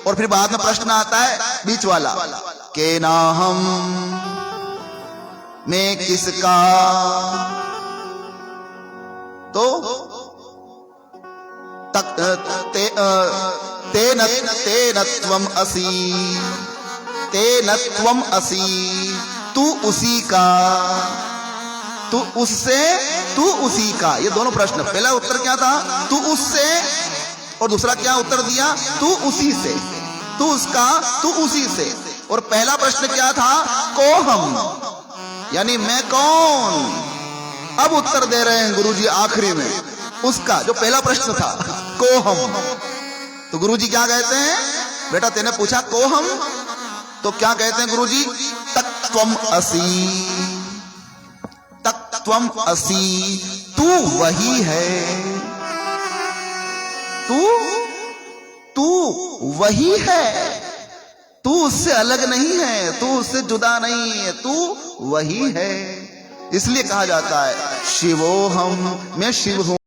और फिर बाद में प्रश्न आता है बीच वाला, केनाहम, मैं किसका। तो तेन त्वम असि, तेन त्वम असि, तू उसी का, तू उससे, तू उसी का। ये दोनों प्रश्न, पहला उत्तर क्या था? तू उससे, और दूसरा क्या उत्तर दिया? तू उसी से। तू उसका, तू उसी से। और पहला प्रश्न क्या था? कोहम, यानी मैं कौन। अब उत्तर दे रहे हैं गुरुजी आखिरी में उसका, जो पहला प्रश्न था कोहम। तो गुरुजी क्या कहते हैं? बेटा तेने पूछा कोहम, तो क्या कहते हैं गुरुजी? तत्त्वम असि, तत्त्वम असि, तू वही है। तू वही है, तू उससे अलग नहीं है, तू उससे जुदा नहीं है, तू वही है। इसलिए कहा जाता है शिवोहम, मैं शिव हूं,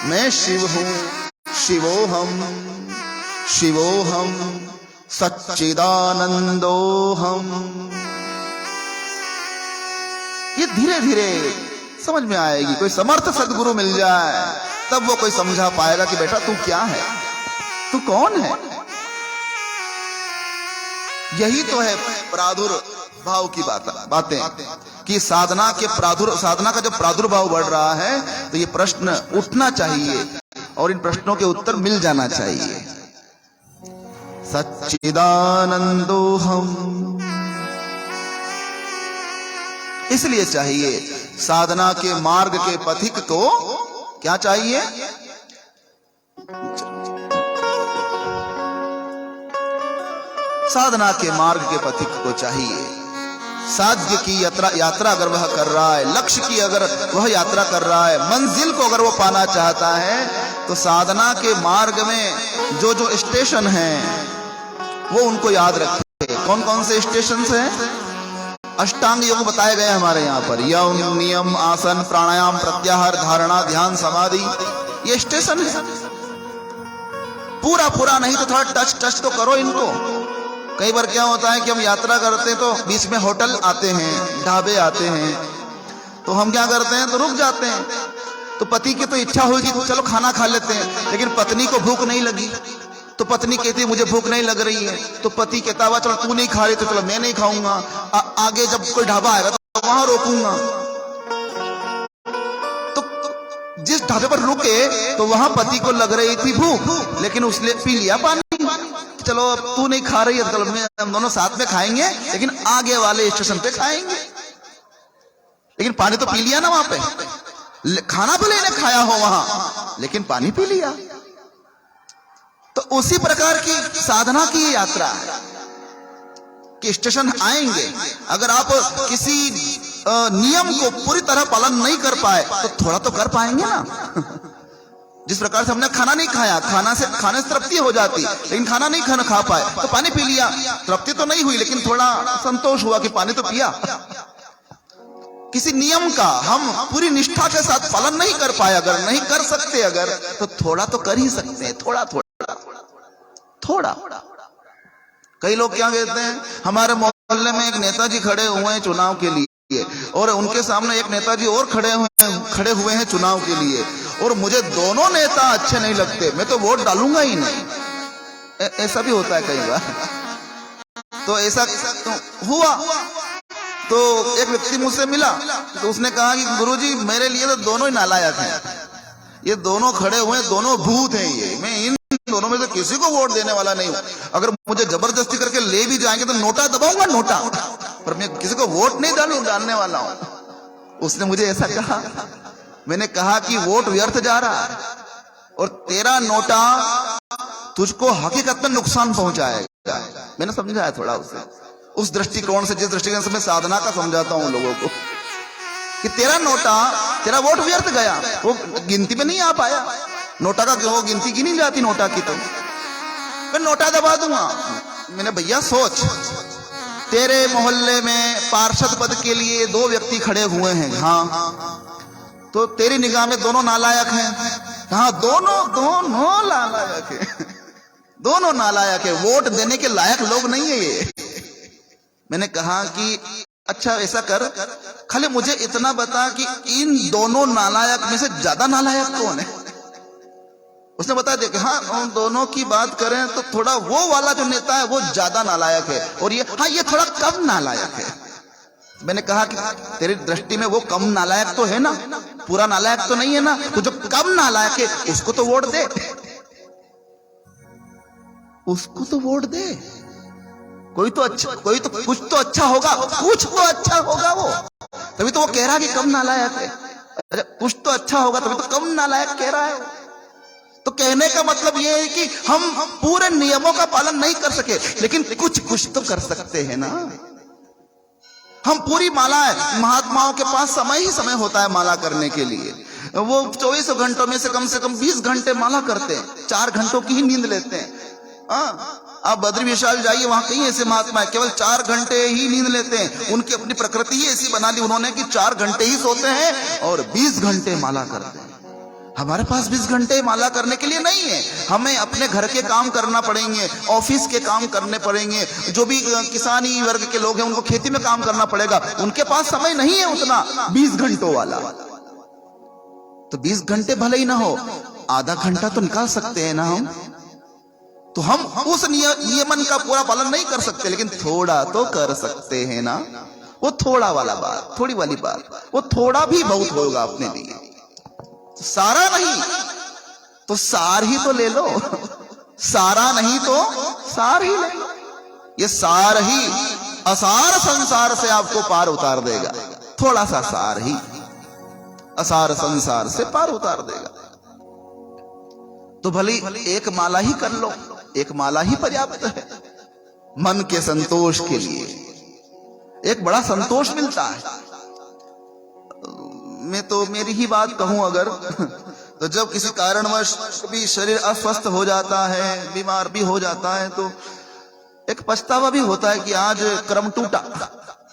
मैं शिव हूं। शिवोहम शिवोहम सच्चिदानंदोहम। ये धीरे धीरे समझ में आएगी। कोई समर्थ सदगुरु मिल जाए तब वो कोई समझा पाएगा कि बेटा तू क्या है, तू कौन है। यही तो है प्रादुर्भाव भाव की बातें कि साधना का जब प्रादुर्भाव बढ़ रहा है तो ये प्रश्न उठना चाहिए और इन प्रश्नों के उत्तर मिल जाना चाहिए। सच्चिदानंदो हम, इसलिए चाहिए साधना के मार्ग के पथिक को क्या चाहिए? साधना के मार्ग के पथिक को चाहिए साध्य की यात्रा अगर वह कर रहा है, लक्ष्य की अगर वह यात्रा कर रहा है, मंजिल को अगर वो पाना चाहता है, तो साधना के मार्ग में जो जो स्टेशन हैं वो उनको याद रखे। कौन कौन से स्टेशन हैं? अष्टांग योग बताए गए हमारे यहाँ पर, यम, नियम, आसन, प्राणायाम, प्रत्याहार, धारणा, ध्यान, समाधि, ये स्टेशन है। पूरा नहीं तो थोड़ा टच तो करो इनको। कई बार क्या होता है कि हम यात्रा करते हैं तो बीच में होटल आते हैं, ढाबे आते हैं, तो हम क्या करते हैं, तो रुक जाते हैं। तो पति की तो इच्छा होगी तो चलो खाना खा लेते हैं, लेकिन पत्नी को भूख नहीं लगी तो पत्नी कहती है मुझे भूख नहीं लग रही है, तो पति कहता हुआ चलो तू नहीं खा रही तो चलो मैं नहीं खाऊंगा, आगे जब कोई ढाबा आएगा तो वहां रोकूंगा। तो जिस ढाबे पर रुके तो वहां पति को लग रही थी भूख, लेकिन उसने पी लिया पानी। चलो अब तू नहीं खा रही है, चलो हम दोनों साथ में खाएंगे, लेकिन आगे वाले स्टेशन पे खाएंगे। लेकिन पानी तो पी लिया ना वहां पे, खाना भले इन्हें खाया हो वहां, लेकिन पानी पी लिया। तो उसी प्रकार की साधना की यात्रा है कि स्टेशन आएंगे। अगर आप किसी नियम को पूरी तरह पालन नहीं कर पाए तो थोड़ा तो कर पाएंगे ना। जिस प्रकार से हमने खाना नहीं खाया, खाने से तृप्ति हो जाती, लेकिन खाना नहीं खा पाए तो पानी पी लिया, तृप्ति तो नहीं हुई लेकिन थोड़ा संतोष हुआ कि पानी तो पिया। किसी नियम का हम पूरी निष्ठा के साथ पालन नहीं कर पाए, अगर नहीं कर सकते अगर, तो थोड़ा तो कर ही सकते हैं, थोड़ा। कई लोग क्या कहते हैं, हमारे मोहल्ले में एक नेताजी खड़े हुए हैं चुनाव के लिए, और उनके सामने एक नेताजी और खड़े हुए हैं चुनाव के लिए, और मुझे दोनों नेता अच्छे नहीं लगते, मैं तो वोट डालूंगा ही नहीं। ऐसा भी होता है कई बार। तो ऐसा तो हुआ, तो एक व्यक्ति मुझसे मिला तो उसने कहा कि गुरुजी मेरे लिए तो दोनों ही नालायक हैं, ये दोनों खड़े हुए दोनों भूत हैं, ये मैं इन दोनों में से किसी को वोट देने वाला नहीं हूं। अगर मुझे जबरदस्ती करके ले भी जाएंगे तो नोटा दबाऊंगा, नोटा, पर मैं किसी को वोट नहीं डालने वाला हूं। उसने मुझे ऐसा कहा। मैंने कहा कि वोट व्यर्थ जा रहा है और तेरा नोटा तुझको हकीकत में नुकसान पहुंचाएगा। मैंने समझाया थोड़ा उसे उस दृष्टिकोण से, जिस दृष्टिकोण से मैं साधना का समझाता हूं लोगों को, कि तेरा नोटा, तेरा वोट व्यर्थ गया, वो गिनती में नहीं आ पाया। नोटा का वो गिनती की नहीं जाती नोटा की, तो मैं नोटा दबा दूंगा। मैंने भैया सोच, तेरे मोहल्ले में पार्षद पद के लिए 2 व्यक्ति खड़े हुए हैं, हाँ, तो तेरी निगाह में दोनों नालायक हैं? हाँ, दोनों नालायक है, दोनों नालायक है, वोट देने के लायक लोग नहीं है ये। मैंने कहा कि अच्छा ऐसा कर, खाली मुझे इतना बता कि इन दोनों नालायक में से ज्यादा नालायक कौन है? उसने बता दिया कि हाँ, उन दोनों की बात करें तो थोड़ा वो वाला जो नेता है वो ज्यादा नालायक है, और ये हाँ ये थोड़ा कम नालायक है। मैंने कहा कि तेरी दृष्टि में वो कम नालायक तो है ना, पूरा नालायक तो नहीं है ना, तो जो कम नालायक है उसको तो वोट दे, उसको तो वोट दे। कोई तो कुछ तो अच्छा होगा, कुछ तो अच्छा होगा वो, तभी तो वो कह रहा है कि कम नालायक है। अरे कुछ तो अच्छा होगा तभी तो कम नालायक कह रहा है। तो कहने का मतलब ये है कि हम पूरे नियमों का पालन नहीं कर सके, लेकिन कुछ तो कर सकते हैं ना। हम पूरी माला है, महात्माओं के पास समय ही समय होता है माला करने के लिए। वो 24 घंटों में से कम 20 घंटे माला करते हैं, 4 घंटों की ही नींद लेते हैं। आप बद्री विशाल जाइए, वहां कहीं ऐसे महात्मा है केवल 4 घंटे ही नींद लेते हैं। उनकी अपनी प्रकृति ही ऐसी बना ली उन्होंने कि 4 घंटे ही सोते हैं और 20 घंटे माला करते हैं। हमारे पास 20 घंटे माला करने के लिए नहीं है। हमें अपने घर के काम करना पड़ेंगे, ऑफिस के काम करने पड़ेंगे, जो भी किसानी वर्ग के लोग हैं उनको खेती में काम करना पड़ेगा, उनके पास समय नहीं है उतना 20 घंटों वाला। तो 20 घंटे भले ही ना हो, आधा घंटा तो निकाल सकते हैं ना हम। तो हम उस नियमन का पूरा पालन नहीं कर सकते, लेकिन थोड़ा तो कर सकते हैं ना। वो थोड़ा वाला बात, थोड़ी वाली बात, वो थोड़ा भी बहुत होगा अपने लिए। सारा नहीं तो सार ही तो ले लो, सारा नहीं तो सार ही ले लो। ये सार ही असार संसार से आपको पार उतार देगा। थोड़ा सा सार ही असार संसार से पार उतार देगा। तो भली एक माला ही कर लो, एक माला ही पर्याप्त है मन के संतोष के लिए। एक बड़ा संतोष मिलता है। मैं तो मेरी ही बात कहूं अगर, तो जब किसी कारणवश कभी शरीर अस्वस्थ हो जाता है, बीमार भी हो जाता है, तो एक पछतावा भी होता है कि आज क्रम टूटा,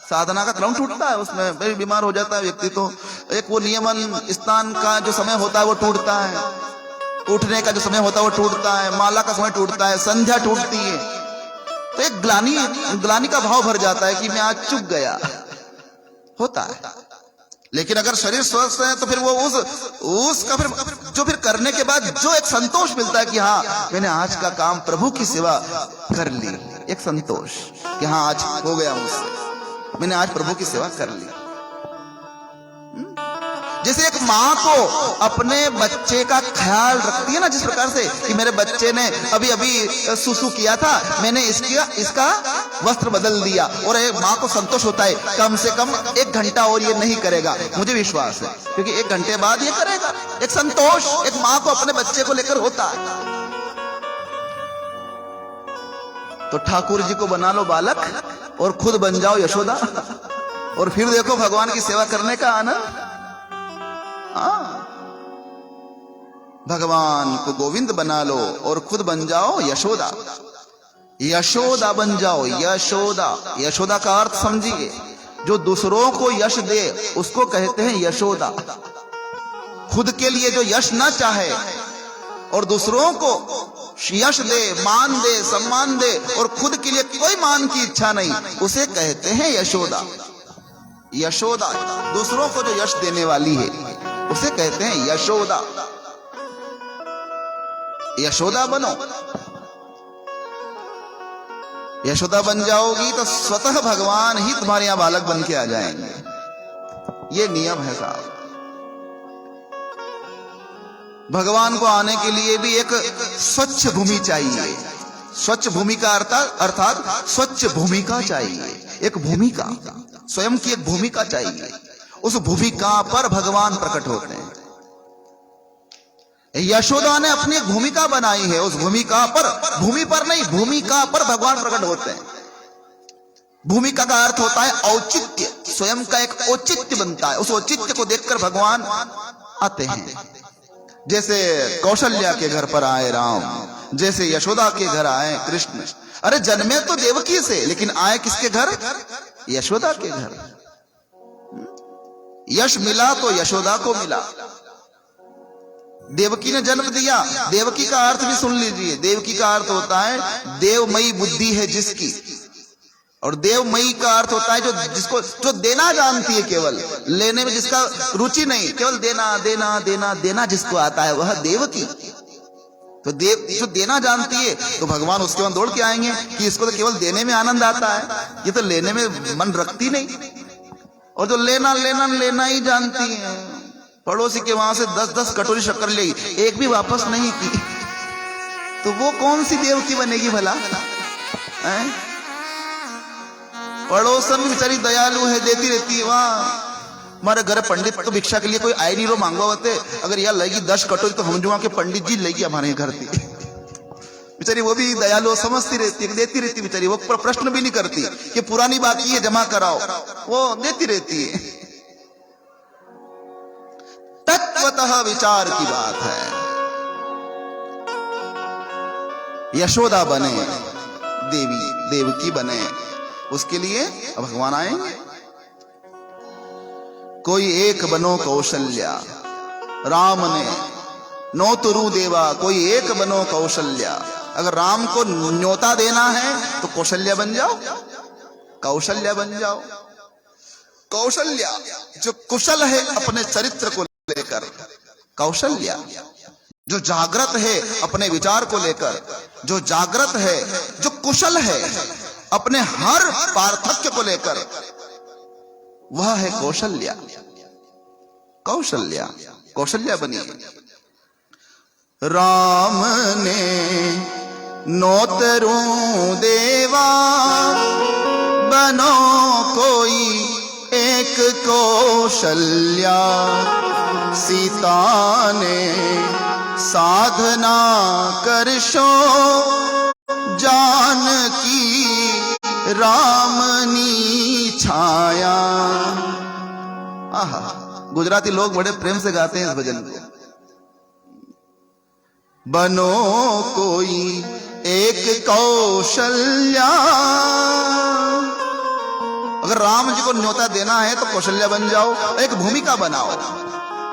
साधना का क्रम टूटता है। उसमें भी बीमार हो जाता है व्यक्ति, तो एक वो नियमन स्नान का जो समय होता है वो टूटता है, उठने का जो समय होता है वो टूटता है, माला का समय टूटता है, संध्या टूटती है। तो एक ग्लानि का भाव भर जाता है कि मैं आज चूक गया, होता है। लेकिन अगर शरीर स्वस्थ है तो फिर वो उसका फिर करने के बाद जो एक संतोष मिलता है कि हाँ मैंने आज का काम प्रभु की सेवा कर ली, एक संतोष कि हाँ आज हो गया मुझसे, मैंने आज प्रभु की सेवा कर ली। जैसे एक माँ को अपने बच्चे का ख्याल रखती है ना, जिस प्रकार से कि मेरे बच्चे ने अभी अभी सुसु किया था, मैंने इसका वस्त्र बदल दिया, और एक माँ को संतोष होता है कम से कम 1 घंटा और ये नहीं करेगा, मुझे विश्वास है, क्योंकि 1 घंटे बाद ये करेगा। एक संतोष एक माँ को अपने बच्चे को लेकर होता है। तो ठाकुर जी को बना लो बालक और खुद बन जाओ यशोदा, और फिर देखो भगवान की सेवा करने का आनंद। भगवान को गोविंद बना लो और खुद बन जाओ यशोदा, यशोदा बन जाओ। यशोदा, यशोदा का अर्थ समझिए, जो दूसरों को यश दे उसको कहते हैं यशोदा। खुद के लिए जो यश ना चाहे और दूसरों को यश दे, मान दे, सम्मान दे, और खुद के लिए कोई मान की इच्छा नहीं, उसे कहते हैं यशोदा। यशोदा दूसरों को जो यश देने वाली है उसे कहते हैं यशोदा। यशोदा बनो, यशोदा बन जाओगी तो स्वतः भगवान ही तुम्हारे यहां बालक बन के आ जाएंगे। ये नियम है साहब। भगवान को आने के लिए भी एक स्वच्छ भूमि चाहिए। स्वच्छ भूमि का अर्थात स्वच्छ भूमिका चाहिए, एक भूमिका, स्वयं की एक भूमिका चाहिए। उस भूमिका पर भगवान प्रकट होते हैं। यशोदा ने अपनी एक भूमिका बनाई है, उस भूमिका पर, भूमि पर नहीं, भूमिका पर भगवान प्रकट होते हैं। भूमिका का अर्थ होता है औचित्य, स्वयं का एक औचित्य बनता है, उस औचित्य को देखकर भगवान आते हैं। जैसे कौशल्या के घर पर आए राम, जैसे यशोदा के घर आए कृष्ण। अरे जन्मे तो देवकी से, लेकिन आए किसके घर? यशोदा के घर। यश मिला तो यशोदा को मिला। देवकी ने जन्म दिया। देवकी का अर्थ भी सुन लीजिए। देवकी का अर्थ होता है देवमयी बुद्धि है जिसकी, और देवमयी का अर्थ होता है जो देना जानती है, केवल लेने में जिसका रुचि नहीं, केवल देना देना देना देना जिसको आता है वह देवकी। तो जो देना जानती है तो भगवान उसके वहां दौड़ के आएंगे कि इसको तो केवल देने में आनंद आता है, ये तो लेने में मन रखती नहीं। और जो लेना लेना लेना ही जानती है, पड़ोसी के वहां से 10-10 कटोरी शक्कर ले, एक भी वापस नहीं की, तो वो कौन सी देवकी बनेगी भला? पड़ोसन बेचारी दयालु है, देती रहती है। वहां हमारे घर पंडित तो भिक्षा के लिए कोई आए नहीं, रो मांगवा होते, अगर यह लेगी 10 कटोरी तो हम जुआ के पंडित जी लेगी हमारे घर की। बेचारी वो भी दयालु समझती रहती है, देती रहती बेचारी, वो प्रश्न भी नहीं करती कि पुरानी बाकी है जमा कराओ, वो देती रहती है। तत्वतः विचार की बात है। यशोदा बने, देवकी बने, उसके लिए भगवान आएंगे। कोई एक बनो कौशल्या, राम ने नो तुरु देवा, कोई एक बनो कौशल्या। अगर राम को न्योता देना है तो कौशल्या बन जाओ, कौशल्या बन जाओ। कौशल्या जो कुशल है अपने चरित्र को लेकर, कौशल्या जो जागृत है अपने विचार को लेकर, जो जागृत है, जो कुशल है अपने हर पार्थक्य को लेकर, वह है कौशल्या। कौशल्या, कौशल्या बनी। राम ने नोतरू देवा, बनो कोई एक कौशल्या। सीता ने साधना करशो, जानकी रामनी छाया। आहा, गुजराती लोग बड़े प्रेम से गाते हैं इस भजन को। बनो कोई एक कौशल्या। अगर राम जी को न्योता देना है तो कौशल्या बन जाओ, एक भूमिका बनाओ।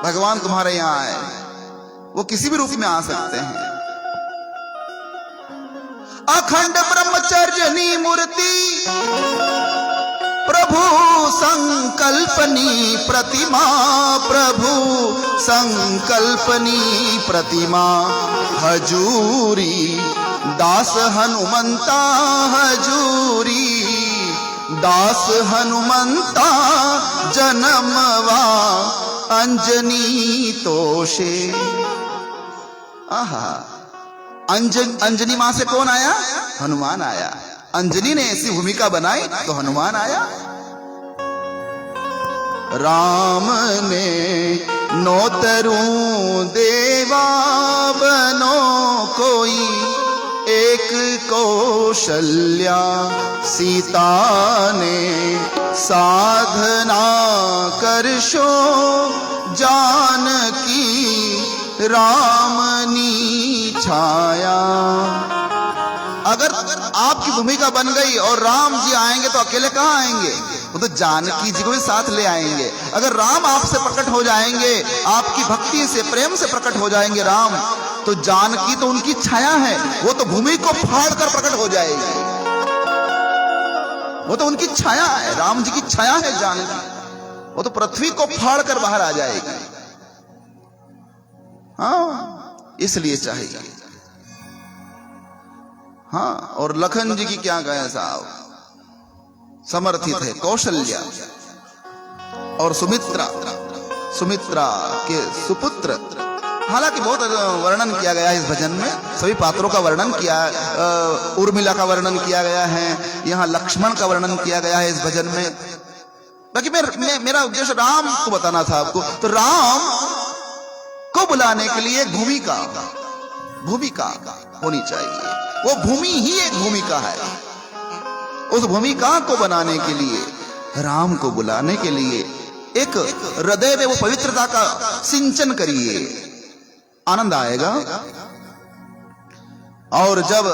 भगवान तुम्हारे यहां आए, वो किसी भी रूप में आ सकते हैं। अखंड ब्रह्मचर्यनी मूर्ति, प्रभु संकल्पनी प्रतिमा। प्रभु संकल्पनी प्रतिमा, हजूरी दास हनुमंता। हजूरी दास हनुमंता, जन्मवा अंजनी तोषे। आहा, अंजनी मां से कौन आया? हनुमान आया। अंजनी ने ऐसी भूमिका बनाई तो हनुमान आया। राम ने नोतरू देवा, बनो कोई एक कौशल्या। सीता ने साधना करशो, जानकी रामनी छाया। अगर आपकी भूमिका बन गई और राम जी आएंगे तो अकेले कहां आएंगे? वो तो जानकी जी को भी साथ ले आएंगे। अगर राम आपसे प्रकट हो जाएंगे, आपकी भक्ति से, प्रेम से प्रकट हो जाएंगे राम, तो जानकी तो उनकी छाया है, वो तो भूमि को फाड़ कर प्रकट हो जाएगी। वो तो उनकी छाया है, राम जी की छाया है जानकी, वो तो पृथ्वी को फाड़ कर बाहर आ जाएगी। हाँ, इसलिए चाहिए। हाँ, और लखन जी की क्या कहें साहब, समर्थित है कौशल्या। और सुमित्रा, सुमित्रा के सुपुत्र। हालांकि बहुत वर्णन किया गया है इस भजन में, सभी पात्रों का वर्णन किया, उर्मिला का वर्णन किया गया है, यहाँ लक्ष्मण का वर्णन किया गया है इस भजन में। बाकी मेरा उद्देश्य राम को बताना था आपको। तो राम को बुलाने के लिए भूमिका होनी चाहिए। वो भूमि ही एक भूमिका है। उस भूमिका को बनाने के लिए, राम को बुलाने के लिए एक हृदय में वो पवित्रता का सिंचन करिए, आनंद आएगा। और जब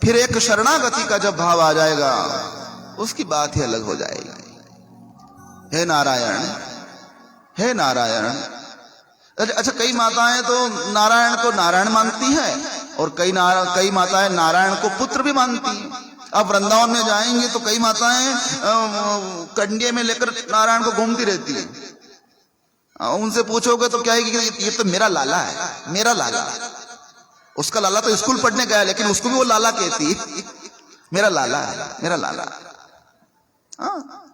फिर एक शरणागति का जब भाव आ जाएगा, उसकी बात ही अलग हो जाएगी। हे नारायण, हे नारायण। अच्छा, कई माताएं तो नारायण को नारायण मानती हैं और कई माताएं नारायण को पुत्र भी मानती हैं। आप वृंदावन में जाएंगे तो कई माताएं कंडिये में लेकर नारायण को घूमती रहती हैं। उनसे पूछोगे तो क्या है कि ये तो मेरा लाला है, मेरा लाला। उसका लाला तो स्कूल पढ़ने गया, लेकिन उसको भी वो लाला कहती है, मेरा लाला है, मेरा लाला। हाँ,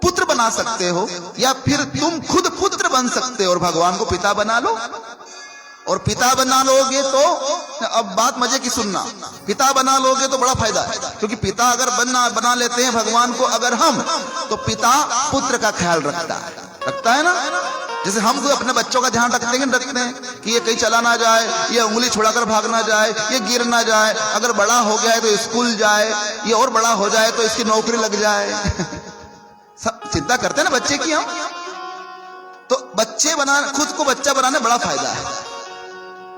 पुत्र बना सकते हो, या फिर तुम खुद पुत्र बन सकते हो और भगवान को पिता बना लो। और पिता बना लोगे तो, अब बात मजे की सुनना, पिता बना लोगे तो बड़ा फायदा है। क्योंकि पिता अगर बना लेते हैं भगवान को अगर हम, तो पिता पुत्र का ख्याल रखता है ना। जैसे हम कोई अपने बच्चों का ध्यान रखते हैं कि ये कहीं चला ना जाए, ये उंगली छुड़ाकर भाग ना जाए, ये गिर ना जाए, अगर बड़ा हो गया है तो स्कूल जाए, ये और बड़ा हो जाए तो इसकी नौकरी लग जाए। सब चिंता करते हैं ना बच्चे की हम। तो खुद को बच्चा बनाने बड़ा फायदा है।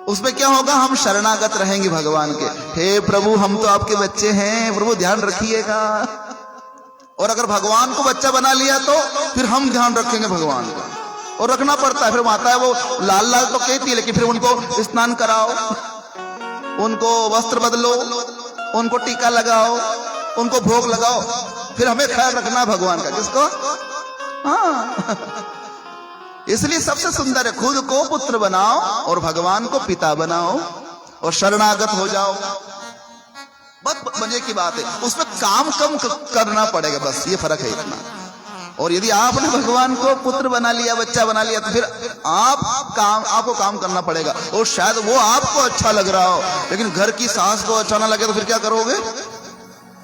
उसमें क्या होगा, हम शरणागत रहेंगे भगवान के। हे प्रभु, हम तो आपके बच्चे हैं, प्रभु ध्यान रखिएगा। और अगर भगवान को बच्चा बना लिया तो फिर हम ध्यान रखेंगे भगवान का, और रखना पड़ता है। फिर माता है वो लाल लाल तो कहती है, लेकिन फिर उनको स्नान कराओ, उनको वस्त्र बदलो, उनको टीका लगाओ, उनको भोग लगाओ। फिर हमें ख्याल रखना है भगवान का। किसको? हाँ। इसलिए सबसे सुंदर है, खुद को पुत्र बनाओ और भगवान को पिता बनाओ। और शरणागत हो जाओ, बहुत मजे की बात है। उसमें काम कम करना पड़ेगा, बस ये फर्क है इतना। और यदि आपने भगवान को पुत्र बना लिया, बच्चा बना लिया, तो फिर आपको काम करना पड़ेगा। और शायद वो आपको अच्छा लग रहा हो, लेकिन घर की सास को अच्छा ना लगे तो फिर क्या करोगे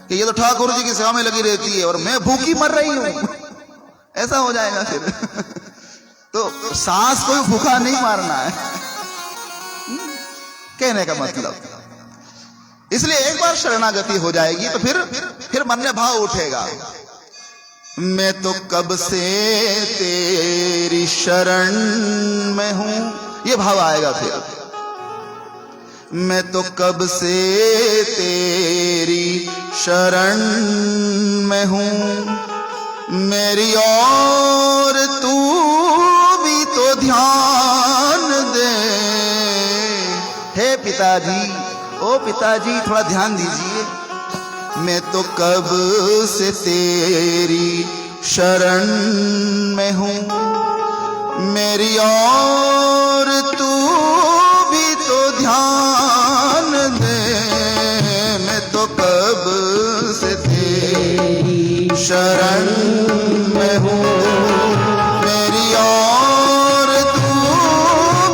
कि ये तो ठाकुर जी की सेवा में लगी रहती है और मैं भूखी मर रही हूं, ऐसा हो जाएगा फिर। तो सास को भूखा नहीं मारना है, कहने का मतलब। इसलिए एक बार शरणागति हो जाएगी तो फिर मन में भाव उठेगा, मैं तो कब से तेरी शरण में हूं, ये भाव आएगा फिर। मैं तो कब से तेरी शरण में हूं, मेरी और तू भी तो ध्यान दे। हे पिताजी, ओ पिताजी थोड़ा ध्यान दीजिए, मैं तो कब से तेरी शरण में हूं, मेरी और तू भी तो ध्यान दे। मैं तो कब से तेरी शरण में हूं, मेरी और तू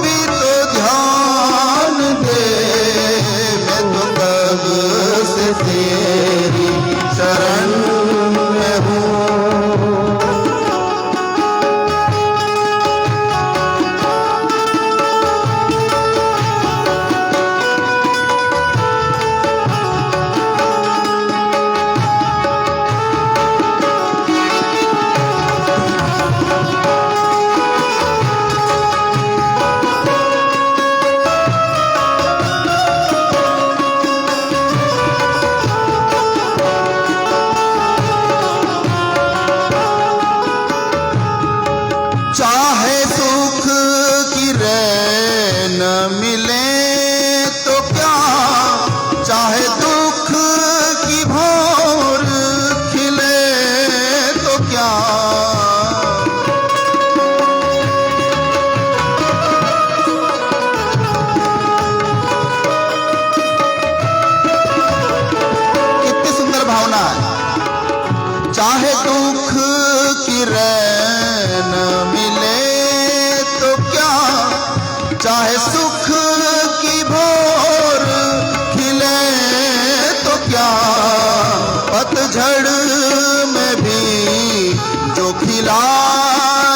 भी तो ध्यान दे। मैं तो कब से तेरी शरण में हूं। चाहे सुख की रैन मिले तो क्या, चाहे दुख की भौर खिले तो क्या, कितनी सुंदर भावना है। चाहे दुख की रैन मिले तो क्या, चाहे सुख की भौर खिले तो क्या, पतझड़ में भी जो खिला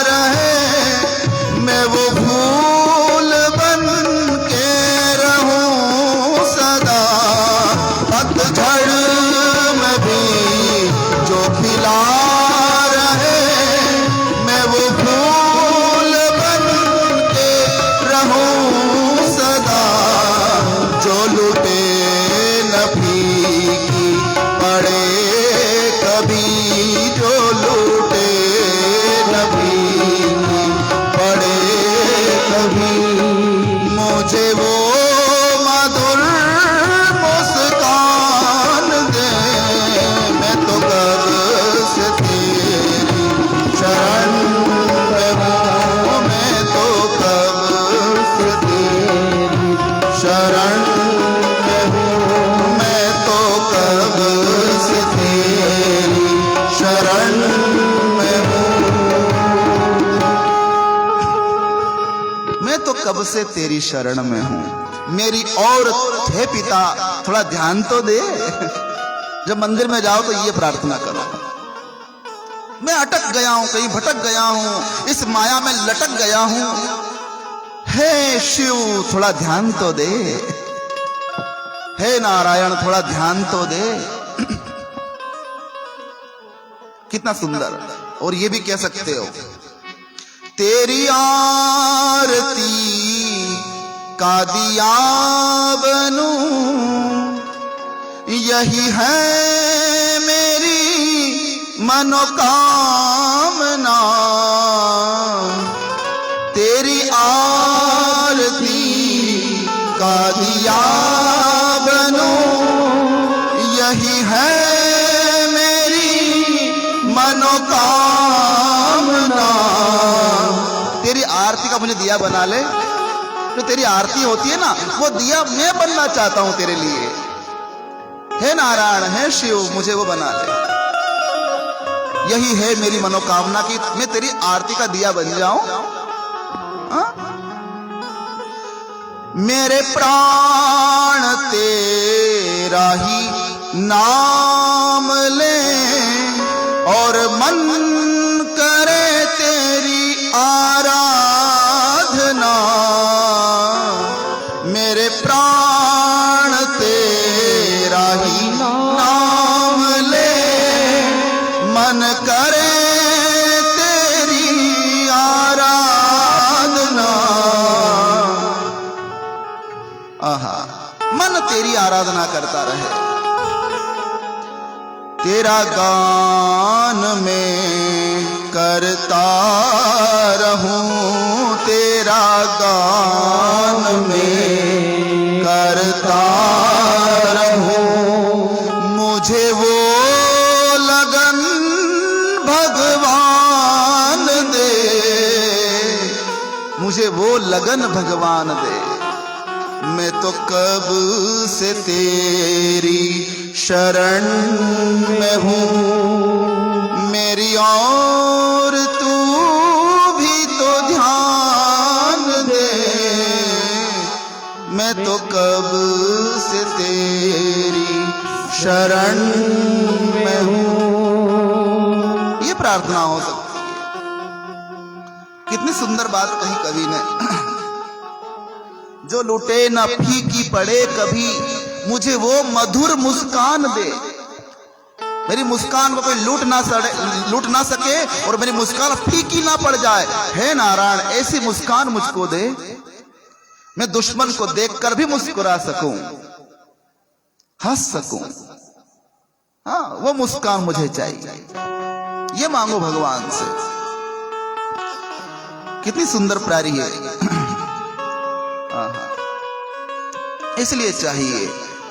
रहे, मैं वो फूल बन के रहूं सदा। पतझड़ में भी जो खिला रहे, मैं वो फूल बन के रहूं सदा। जो लुटे न फीकी पड़े कभी, जो लुटे न फीकी पड़े कभी, मुझे वो मधुर मुस्कान दे। मैं तो कब से तेरी शरण में हूं, मैं तो कब से तेरी शरण में हूं, मैं तो कब से तेरी शरण में हूं। मैं तो कब से तेरी शरण में हूं, मेरी और हे पिता थोड़ा ध्यान तो दे। जब मंदिर में जाओ तो ये प्रार्थना करो, मैं अटक गया हूं, कहीं भटक गया हूं, इस माया में लटक गया हूं, हे शिव थोड़ा ध्यान तो दे, हे नारायण थोड़ा ध्यान तो दे। कितना सुंदर। और ये भी कह सकते हो, तेरी आरती का दिया बनूं, यही है मेरी मनोकामना। तेरी आरती का दिया बनूं, यही है मेरी मनोकामना। तेरी आरती का मुझे दिया बना ले, जो तेरी आरती होती है ना, वो दिया मैं बनना चाहता हूं तेरे लिए। हे नारायण, हे शिव, मुझे वो बना दे। यही है मेरी मनोकामना कि मैं तेरी आरती का दिया बन जाऊं। हाँ? मेरे प्राण तेरा ही नाम ले और मन करे तेरी आराधना। मेरे प्राण तेरा ही नाम ले, मन करे तेरी आराधना। आहा, मन तेरी आराधना करता रहे। तेरा गान में करता रहूं, तेरा गान में करता रहूं। मुझे वो लगन भगवान दे, मुझे वो लगन भगवान दे। मैं तो कब से तेरी शरण में हूँ, मेरी और तू भी तो ध्यान दे। मैं तो कब से तेरी शरण में हूँ। ये प्रार्थना हो सकती है। कितनी सुंदर बात कही कवि ने। जो लुटे न फीकी पड़े कभी, मुझे वो मधुर मुस्कान दे। मेरी मुस्कान को कोई लूट ना सके और मेरी मुस्कान फीकी ना पड़ जाए। हे नारायण, ऐसी मुस्कान मुझको दे, मैं दुश्मन को देखकर भी मुस्कुरा सकूं, हंस सकूं। हाँ, वो मुस्कान मुझे चाहिए। ये मांगो भगवान से। कितनी सुंदर प्यारी है। इसलिए चाहिए,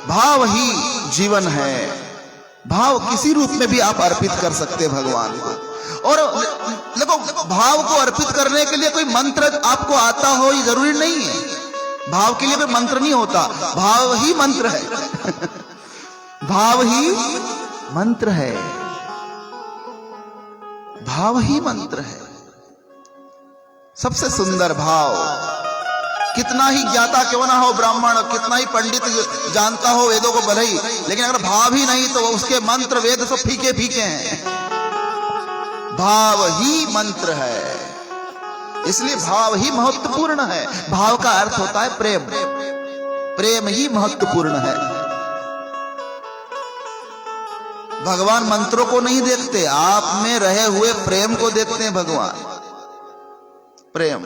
भाव ही जीवन है। भाव किसी रूप में भी आप अर्पित कर सकते हैं भगवान को। और देखो, भाव को अर्पित करने के लिए कोई मंत्र आपको आता हो ये जरूरी नहीं है। भाव के लिए कोई मंत्र नहीं होता, भाव ही मंत्र है। भाव ही मंत्र है, भाव ही मंत्र है। सबसे सुंदर भाव। कितना ही ज्ञाता क्यों ना हो ब्राह्मण, कितना ही पंडित जानता हो वेदों को भले ही, लेकिन अगर भाव ही नहीं तो उसके मंत्र वेद सब फीके फीके हैं। भाव ही मंत्र है, इसलिए भाव ही महत्वपूर्ण है। भाव का अर्थ होता है प्रेम। प्रेम ही महत्वपूर्ण है। भगवान मंत्रों को नहीं देखते, आप में रहे हुए प्रेम को देखते हैं भगवान। प्रेम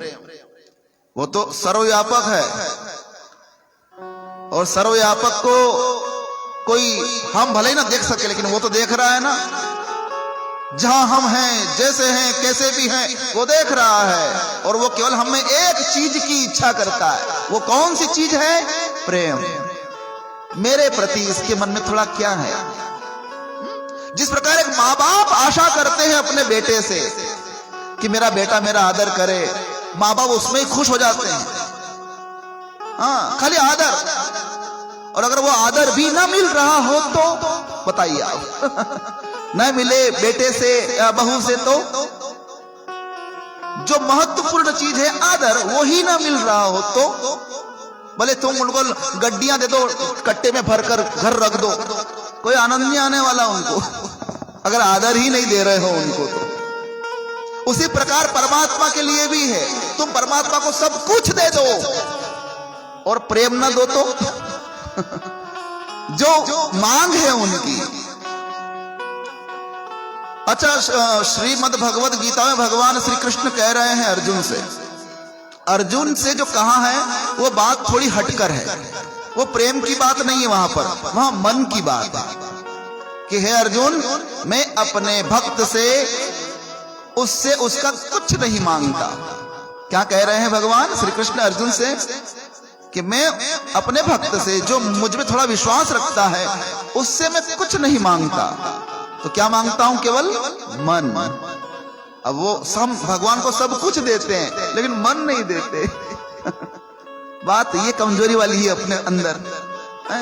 वो तो सर्वव्यापक है, और सर्वव्यापक को कोई हम भले ही ना देख सके, लेकिन वो तो देख रहा है ना। जहां हम हैं, जैसे हैं, कैसे भी हैं, वो देख रहा है। और वो केवल हमें एक चीज की इच्छा करता है। वो कौन सी चीज है? प्रेम। मेरे प्रति इसके मन में थोड़ा क्या है? जिस प्रकार एक माँ बाप आशा करते हैं अपने बेटे से कि मेरा बेटा मेरा आदर करे, माँ बाप उसमें ही खुश हो जाते हैं। हाँ, खाली आदर। और अगर वो आदर भी ना मिल रहा हो तो बताइए आप। न मिले बेटे से या बहू से तो जो महत्वपूर्ण चीज है आदर, वो ही ना मिल रहा हो तो भले तुम उनको गड्डियां दे दो, कट्टे में भरकर घर रख दो, कोई आनंद नहीं आने वाला उनको, अगर आदर ही नहीं दे रहे हो उनको तो। उसी प्रकार परमात्मा के लिए भी है। तुम परमात्मा को सब कुछ दे दो और प्रेम ना दो तो जो मांग है उनकी। अच्छा, श्रीमद् भगवद गीता में भगवान श्री कृष्ण कह रहे हैं अर्जुन से जो कहा है वो बात थोड़ी हटकर है। वो प्रेम की बात नहीं है, वहां मन की बात है कि हे अर्जुन, मैं अपने भक्त से उससे उसका कुछ नहीं मांगता। क्या कह रहे हैं भगवान श्री कृष्ण अर्जुन से? कि मैं अपने भक्त से जो मुझ में थोड़ा विश्वास रखता है उससे मैं कुछ नहीं मांगता। तो क्या मांगता हूं? केवल मन। अब वो सब भगवान को सब कुछ देते हैं लेकिन मन नहीं देते। बात ये कमजोरी वाली ही अपने अंदर।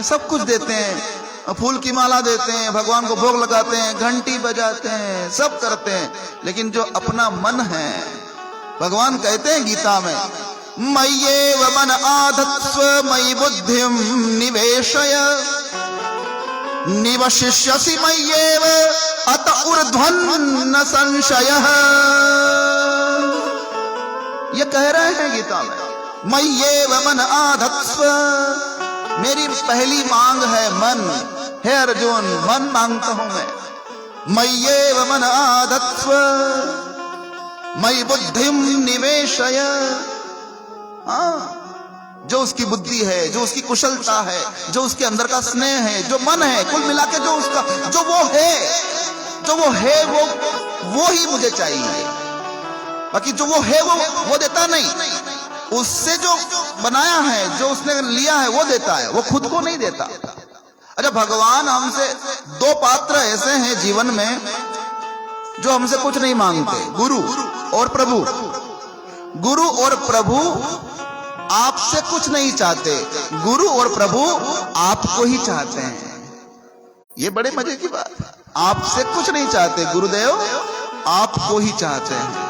सब कुछ देते हैं, फूल की माला देते हैं, भगवान को भोग लगाते हैं, घंटी बजाते हैं, सब करते हैं, लेकिन जो अपना मन है, भगवान कहते हैं गीता में, मय्येव मन आधत्स्व मयि बुद्धिम निवेशय निवशिष्यसि मय्येव अत ऊर्ध्वं न संशयः। ये कह रहे हैं गीता में, मय्येव मन आधत्स्व, मेरी पहली मांग है मन। हे अर्जुन, मन मांगता हूं मैं। मय्येव मन आधत्स्व मयि बुद्धिम निवेशय। जो उसकी बुद्धि है, जो उसकी कुशलता है, जो उसके अंदर का स्नेह है, जो मन है, कुल मिला के जो उसका जो वो है वो ही मुझे चाहिए। बाकी जो वो है वो देता नहीं, उससे जो बनाया है, जो उसने लिया है वो देता है, वो खुद को नहीं देता। अच्छा, भगवान हमसे दो पात्र ऐसे हैं जीवन में जो हमसे कुछ नहीं मांगते, गुरु और प्रभु। गुरु और प्रभु आपसे कुछ नहीं चाहते, गुरु और प्रभु आपको ही चाहते हैं। ये बड़े मजे की बात है। आपसे कुछ नहीं चाहते गुरुदेव, आपको ही चाहते हैं।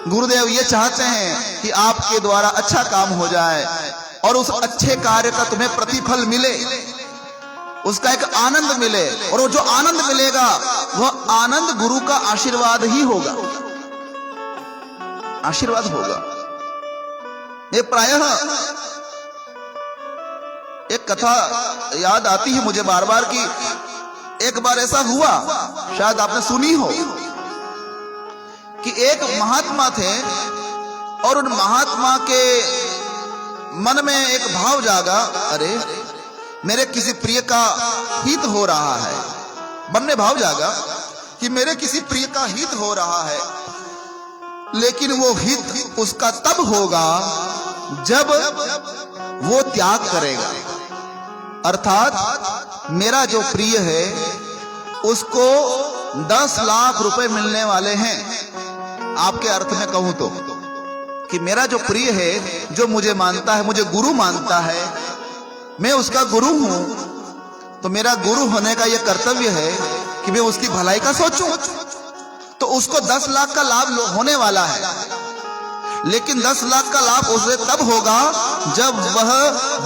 गुरुदेव ये चाहते हैं कि आपके द्वारा अच्छा काम हो जाए और उस अच्छे कार्य का तुम्हें प्रतिफल मिले, उसका एक आनंद मिले, और वो जो आनंद मिलेगा वह आनंद गुरु का आशीर्वाद ही होगा, आशीर्वाद होगा। ये प्रायः एक कथा याद आती है मुझे बार बार कि एक बार ऐसा हुआ, शायद आपने सुनी हो, कि एक महात्मा थे और उन महात्मा के मन में एक भाव जागा, अरे मेरे किसी प्रिय का हित हो रहा है। मन में भाव जागा कि मेरे किसी प्रिय का हित हो रहा है, लेकिन वो हित उसका तब होगा जब वो त्याग करेगा। अर्थात मेरा जो प्रिय है उसको 10 लाख रुपए मिलने वाले हैं। आपके अर्थ में कहूं तो कि मेरा जो प्रिय है, जो मुझे मानता है, मुझे गुरु मानता है, मैं उसका गुरु हूं, तो मेरा गुरु होने का यह कर्तव्य है कि मैं उसकी भलाई का सोचूं। तो उसको 10 लाख का लाभ होने वाला है, लेकिन 10 लाख का लाभ उसे तब होगा जब वह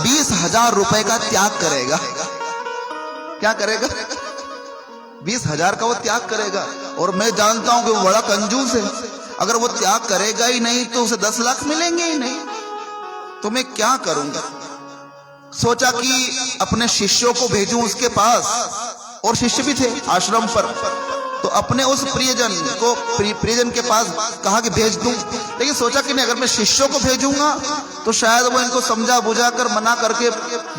20,000 रुपए का त्याग करेगा। क्या करेगा? 20,000 का वो त्याग करेगा। और मैं जानता हूं कि वो बड़ा कंजूस है, अगर वो त्याग करेगा ही नहीं तो उसे 10 लाख मिलेंगे ही नहीं। तो मैं क्या करूंगा? सोचा कि अपने शिष्यों को भेजूं उसके पास, और शिष्य भी थे आश्रम पर, तो अपने उस प्रियजन के पास कहा कि भेज दूं। लेकिन सोचा कि नहीं, अगर मैं शिष्यों को भेजूंगा तो शायद वो इनको समझा बुझा कर मना करके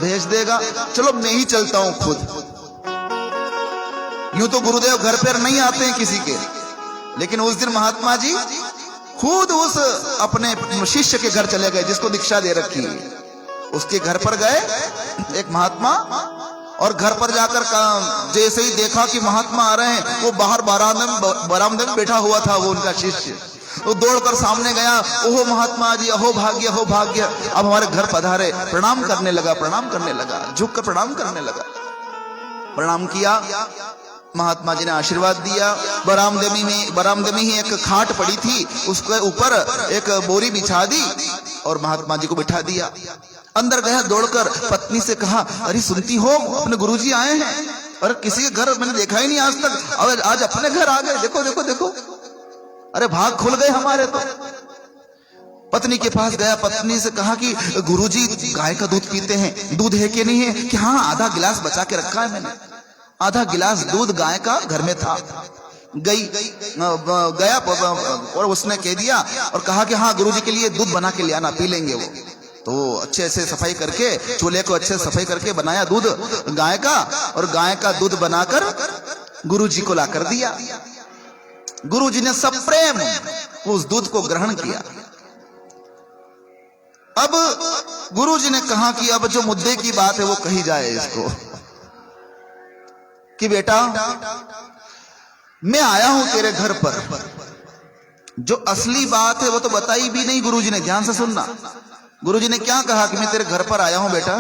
भेज देगा, चलो मैं ही चलता हूं खुद। यूं तो गुरुदेव घर पर नहीं आते हैं किसी के, लेकिन उस दिन महात्मा जी खुद उस अपने शिष्य के घर चले गए जिसको दीक्षा दे रखी है। उसके घर पर गए एक महात्मा, और घर पर जाकर जैसे ही देखा कि महात्मा आ रहे हैं, वो बाहर बरामदे में बैठा हुआ था वो उनका शिष्य, वो दौड़कर सामने गया, ओहो महात्मा जी, अहो भाग्य, अहो भाग्य, अब हमारे घर पधारे। प्रणाम करने लगा, झुक कर प्रणाम करने लगा। प्रणाम किया, महात्मा जी ने आशीर्वाद दिया। बरामदे में ही एक खाट पड़ी थी, उसके ऊपर एक बोरी बिछा दी और महात्मा जी को बिठा दिया। अंदर गया दौड़कर, पत्नी से कहा, अरे सुनती हो, अपने गुरुजी आए हैं। अरे किसी के घर मैंने देखा ही नहीं आज तक, और आज अपने घर आ गए, देखो देखो देखो, अरे भाग खुल गए हमारे तो। पत्नी के पास गया, पत्नी से कहा कि गुरुजी गाय का दूध पीते हैं, दूध है कि नहीं है? कि हाँ, आधा गिलास बचा के रखा है मैंने। आधा गिलास दूध गाय का घर में था। गया और उसने कह दिया और कहा कि हाँ, गुरुजी के लिए दूध बना के ले आना, पी लेंगे वो। तो अच्छे से सफाई करके, चूल्हे को अच्छे से सफाई करके बनाया दूध गाय का, और गाय का दूध बनाकर गुरुजी को लाकर दिया। गुरुजी ने सब प्रेम उस दूध को ग्रहण किया। अब गुरुजी ने कहा कि अब जो मुद्दे की बात है वो कही जाए इसको, कि बेटा मैं आया हूं तेरे घर पर, जो असली बात है वो तो बताई भी नहीं। गुरुजी ने, ध्यान से सुनना, गुरुजी ने क्या कहा कि मैं तेरे घर पर आया हूं बेटा,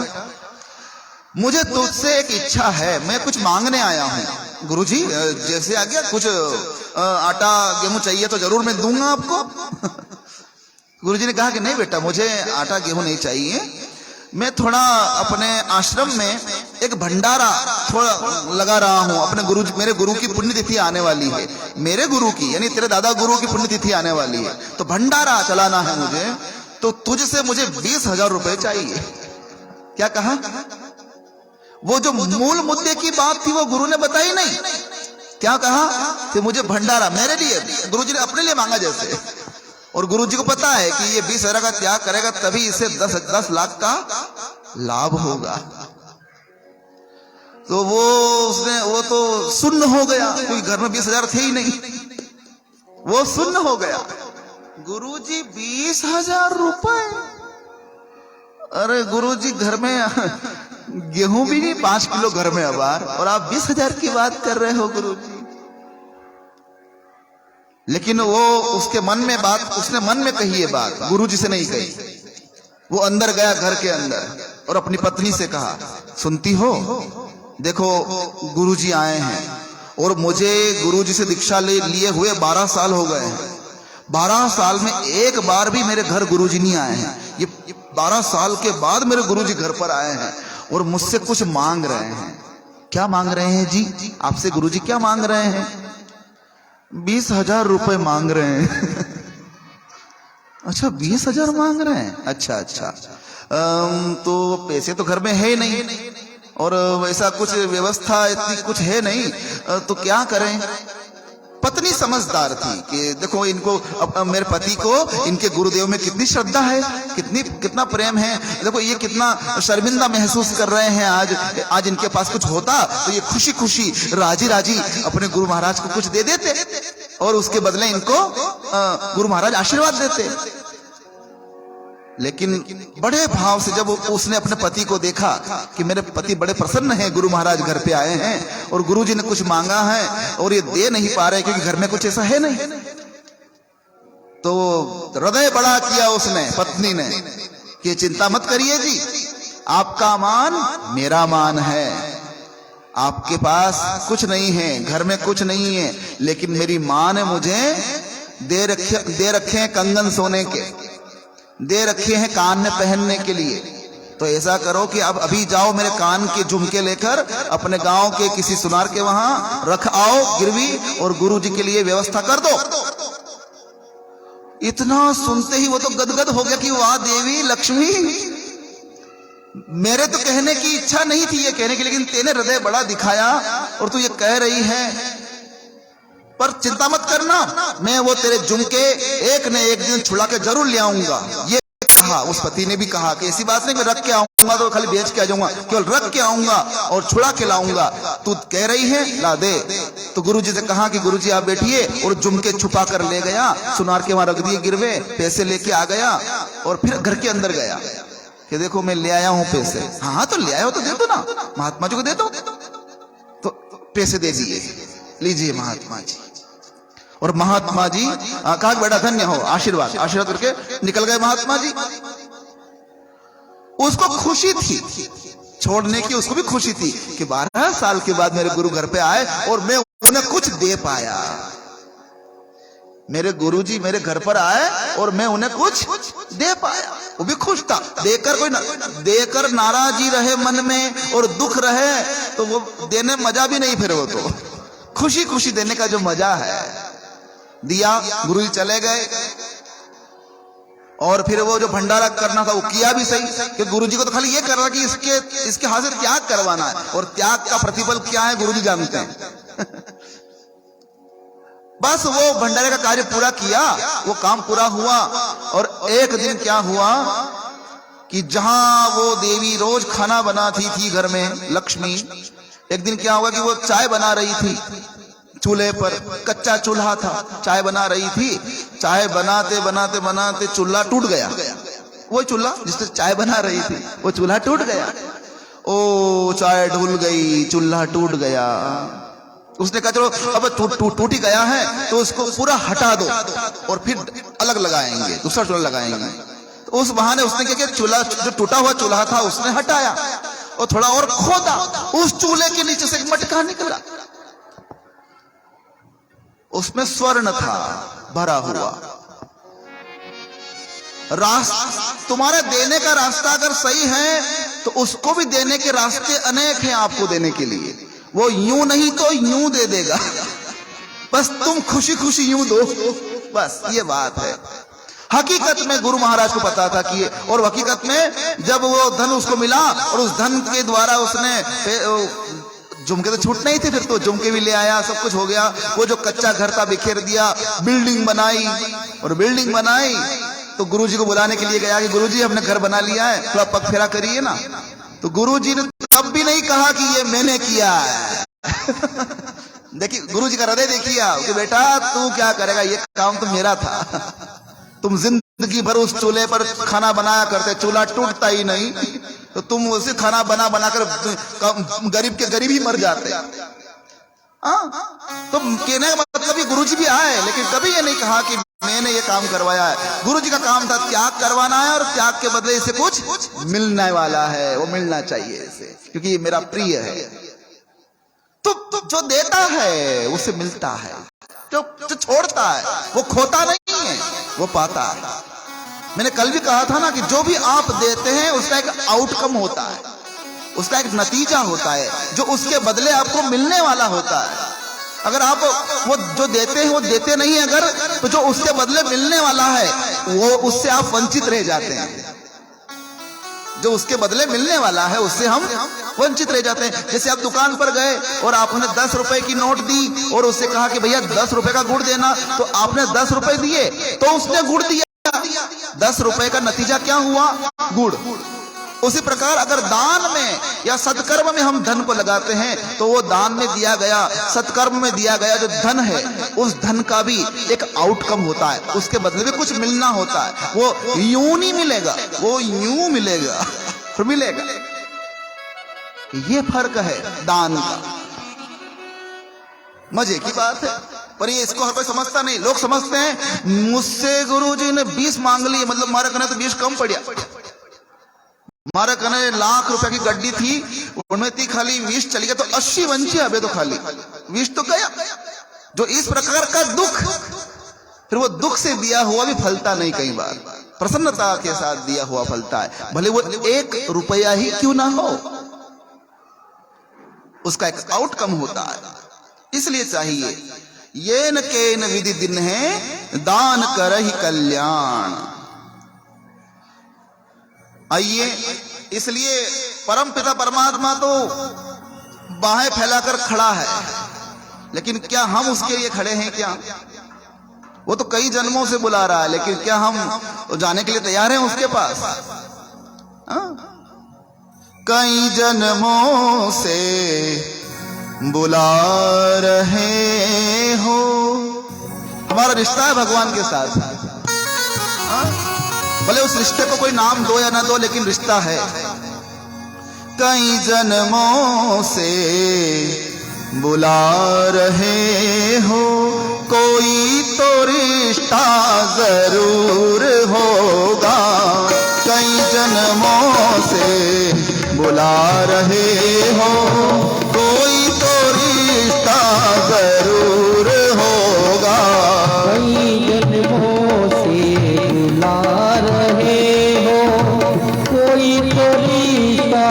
मुझे तुझसे एक इच्छा है, मैं कुछ मांगने आया हूं। गुरुजी जैसे आ गया, कुछ आटा गेहूं चाहिए तो जरूर मैं दूंगा आपको। गुरुजी ने कहा कि नहीं बेटा, मुझे आटा गेहूं नहीं चाहिए, मैं थोड़ा अपने आश्रम में एक भंडारा थोड़ा लगा रहा हूं। अपने गुरु, मेरे गुरु की पुण्यतिथि आने वाली है, मेरे गुरु की यानी तेरे दादा गुरु की पुण्यतिथि आने वाली है, तो भंडारा चलाना है मुझे, तो तुझसे मुझे 20,000 रुपए चाहिए। क्या कहा? वो जो मूल मुद्दे की बात थी वो गुरु ने बताई नहीं। क्या कहा कि मुझे भंडारा मेरे लिए, गुरुजी ने अपने लिए मांगा जैसे, और गुरुजी को पता है कि ये 20,000 का त्याग करेगा तभी इसे 10 लाख का लाभ होगा। तो वो तो सुन्न हो गया, क्योंकि घर में 20,000 थे ही नहीं, वो सुन्न हो गया। गुरुजी 20,000 रुपए, अरे गुरुजी घर में गेहूं भी नहीं, 5 किलो घर में अबार, और आप 20,000 की बात कर रहे हो गुरुजी। लेकिन वो उसके मन में बात, उसने मन में कही ये बात, गुरुजी से नहीं कही। वो अंदर गया घर के अंदर और अपनी पत्नी से कहा, सुनती हो, देखो गुरुजी आए हैं और मुझे गुरुजी से दीक्षा लिए हुए 12 साल हो गए हैं। 12 साल में एक बार भी मेरे घर गुरुजी नहीं आए हैं। ये 12 साल के बाद मेरे गुरुजी घर पर आए हैं और मुझसे कुछ मांग रहे हैं। क्या मांग रहे हैं जी? आपसे गुरुजी क्या मांग रहे हैं? 20,000 रुपए मांग रहे हैं। अच्छा 20,000 मांग रहे हैं, अच्छा अच्छा। तो पैसे तो घर में है ही नहीं और वैसा कुछ व्यवस्था इतनी कुछ है नहीं, तो क्या करें? पत्नी समझदार थी कि देखो इनको, मेरे पति को इनके गुरुदेव में कितनी श्रद्धा है, कितना प्रेम है, देखो ये कितना शर्मिंदा महसूस कर रहे हैं। आज इनके पास कुछ होता तो ये खुशी खुशी राजी राजी अपने गुरु महाराज को कुछ दे देते और उसके बदले इनको गुरु महाराज आशीर्वाद देते। लेकिन बड़े भाव से जब उसने अपने पति को देखा कि मेरे पति बड़े प्रसन्न हैं, गुरु महाराज घर पे आए हैं और गुरुजी ने कुछ मांगा है और ये दे नहीं पा रहे क्योंकि घर में कुछ ऐसा है नहीं, तो हृदय बड़ा किया उसने, पत्नी ने, कि चिंता मत करिए जी, आपका मान मेरा मान है। आपके पास कुछ नहीं है, घर में कुछ नहीं है, लेकिन मेरी मां ने मुझे दे रखे हैं कंगन सोने के, दे रखे हैं कान में पहनने के लिए। तो ऐसा करो कि अब अभी जाओ मेरे कान के झुमके लेकर अपने गांव के किसी सुनार के वहां रख आओ गिरवी और गुरुजी के लिए व्यवस्था कर दो। इतना सुनते ही वो तो गदगद हो गया कि वाह देवी लक्ष्मी, मेरे तो कहने की इच्छा नहीं थी ये कहने की, लेकिन तेने हृदय बड़ा दिखाया और तू ये कह रही है। पर चिंता मत करना, मैं वो तेरे झुमके एक न एक दिन छुड़ा के जरूर ले आऊंगा। ये कहा, उस पति ने भी कहा कि ऐसी बात नहीं मैं रख के आऊंगा तो खाली बेच के आ जाऊंगा, केवल रख के आऊंगा और छुड़ा के लाऊंगा। तू कह रही है ला दे। तो गुरुजी से कहा कि गुरुजी आप बैठिए, और झुमके छुपा कर ले गया, सुनार के वहां रख दिए गिरवे, पैसे लेके आ गया और फिर घर के अंदर गया कि देखो मैं ले आया हूं पैसे। हाँ तो ले आया हो तो दे दो ना, महात्मा जी को दे दो। तो पैसे दे दिए, लीजिए महात्मा जी। और महात्मा जी कहा बेटा धन्य हो, आशीर्वाद करके निकल गए महात्मा जी। उसको खुशी थी छोड़ने की, उसको भी खुशी थी कि 12 साल के बाद मेरे गुरु घर पे आए और मैं उन्हें कुछ दे पाया। मेरे गुरुजी मेरे घर पर आए और मैं उन्हें कुछ दे पाया, वो भी खुश था। देकर नाराजी रहे मन में और दुख रहे तो वो देने मजा भी नहीं, फिर वो तो खुशी खुशी देने का जो मजा है दिया। गुरुजी चले गए और फिर वो जो भंडारा करना था वो किया भी सही, कि गुरुजी को तो खाली ये करना कि इसके हाथ से त्याग करवाना है, और त्याग का प्रतिफल क्या है गुरुजी जानते हैं। बस वो भंडारे का कार्य पूरा किया, वो काम पूरा हुआ। और एक दिन क्या हुआ कि जहां वो देवी रोज खाना बनाती थी घर में, लक्ष्मी, एक दिन क्या हुआ कि वो चाय बना रही थी चूल्हे पर, कच्चा चूल्हा था, चाय बना रही थी। चाय बनाते बनाते बनाते चूल्हा टूट गया, वो चूल्हा जिससे चाय बना रही थी वो चूल्हा टूट गया। ओ चाय ढुल गई, चूल्हा टूट गया। उसने कहा चलो अब टूट ही गया है तो उसको पूरा हटा दो और फिर अलग लगाएंगे, दूसरा चूल्हा लगाएंगे। तो उस बहाने उसने क्या किया, चूल्हा जो टूटा हुआ चूल्हा था उसने हटाया और थोड़ा और खोदा, उस चूल्हे के नीचे से एक मटका निकला, उसमें स्वर्ण था भरा हुआ। तुम्हारा देने का रास्ता अगर सही है तो उसको भी देने के रास्ते अनेक हैं आपको देने के लिए। वो यूं नहीं तो यूं दे देगा, बस तुम खुशी खुशी यूं दो, बस ये बात है। हकीकत में गुरु महाराज को पता था कि और हकीकत में जब वो धन उसको मिला और उस धन के द्वारा उसने झुमके तो छूट नहीं थे, फिर तो झुमके भी ले आया, सब कुछ हो गया। वो जो कच्चा घर था बिखेर दिया, बिल्डिंग बनाई, और बिल्डिंग बनाई तो गुरुजी को बुलाने के लिए गया कि गुरुजी हमने घर बना लिया है, थोड़ा पग फेरा करिए ना। तो गुरुजी ने तब भी नहीं कहा कि ये मैंने किया है। देखिए गुरुजी का हृदय देखिए कि बेटा तू क्या करेगा, ये काम तो मेरा था। तुम जिंदगी भर उस चूल्हे पर खाना बनाया करते, चूल्हा टूटता ही नहीं, तो तुम उसे खाना बना बनाकर गरीब के गरीब ही मर जाते। तो कहने का मतलब ये गुरुजी भी आए, लेकिन कभी ये नहीं कहा कि मैंने ये काम करवाया है। गुरुजी का काम था त्याग करवाना है, और त्याग के बदले इसे कुछ मिलने वाला है, वो मिलना चाहिए इसे, क्योंकि ये मेरा प्रिय है। तो जो देता है उसे मिलता है, जो छोड़ता है वो खोता नहीं है, वो पाता है। मैंने कल भी कहा था ना कि जो भी आप देते हैं उसका एक आउटकम होता है, उसका एक नतीजा होता है, जो उसके बदले आपको मिलने वाला होता है। अगर आप वो जो देते हैं वो देते नहीं अगर, तो जो उसके बदले मिलने वाला है वो उससे आप वंचित रह जाते हैं। जो उसके बदले मिलने वाला है उससे हम वंचित रह जाते हैं। जैसे आप दुकान पर गए और आपने 10 रुपए की नोट दी और उससे कहा कि भैया 10 रुपए का गुड़ देना, तो आपने 10 रुपए दिए तो उसने गुड़ दिया, 10 रुपए का नतीजा क्या हुआ, गुड़। उसी प्रकार अगर दान में या सत्कर्म में हम धन को लगाते हैं तो वो दान में दिया गया, सत्कर्म में दिया गया जो धन है, उस धन का भी एक आउटकम होता है, उसके बदले में कुछ मिलना होता है। वो यूं नहीं मिलेगा, वो यूं मिलेगा, फिर मिलेगा। ये फर्क है दान का। मजे की बात है, पर ये इसको हर कोई समझता नहीं। लोग समझते हैं मुझसे गुरुजी ने 20 मांग ली, मतलब हमारे कहने तो 20 कम पड़ा। हमारा कहने लाख रुपए की गड्डी थी, उनमें थी खाली 20 चली गया, तो 80 बंचे अबे तो खाली 20 तो गया। जो इस प्रकार का दुख, फिर वो दुख से दिया हुआ भी फलता नहीं, कई बार प्रसन्नता के साथ दिया हुआ फलता है, भले वो 1 रुपया ही क्यों ना हो, उसका एक आउटकम होता है। इसलिए चाहिए ये न के न विधि दिन है, दान करहि कल्याण। आइए, इसलिए परम पिता परमात्मा तो बाहें फैलाकर खड़ा है, लेकिन क्या हम उसके लिए खड़े हैं? क्या वो तो कई जन्मों से बुला रहा है, लेकिन क्या हम तो जाने के लिए तैयार हैं उसके पास? कई जन्मों से बुला रहे हो, हमारा रिश्ता है भगवान के साथ। भले उस रिश्ते को कोई नाम दो या ना दो, लेकिन रिश्ता है। कई जन्मों से बुला रहे हो, कोई तो रिश्ता जरूर होगा। कई जन्मों से बुला रहे हो, कोई तो रिश्ता जरूर होगा। कई जन्मों से बुला रहे हो, कोई तो रिश्ता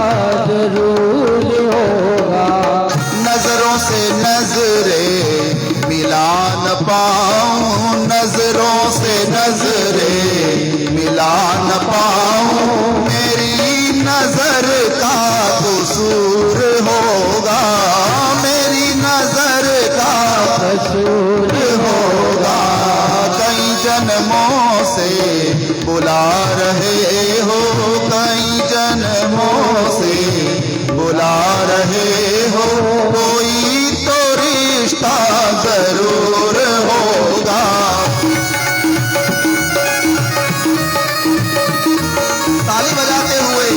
जरूर होगा। नजरों से नजरें मिला न पाऊं, नजरों से नजरें मिला न पाऊं, मेरी नजर का कसूर होगा, मेरी नजर का कसूर होगा। कई जन्मों से बुला रहे हो, कई जन्मों से बुला रहे हो, कोई तो रिश्ता जरूर होगा। ताली बजाते हुए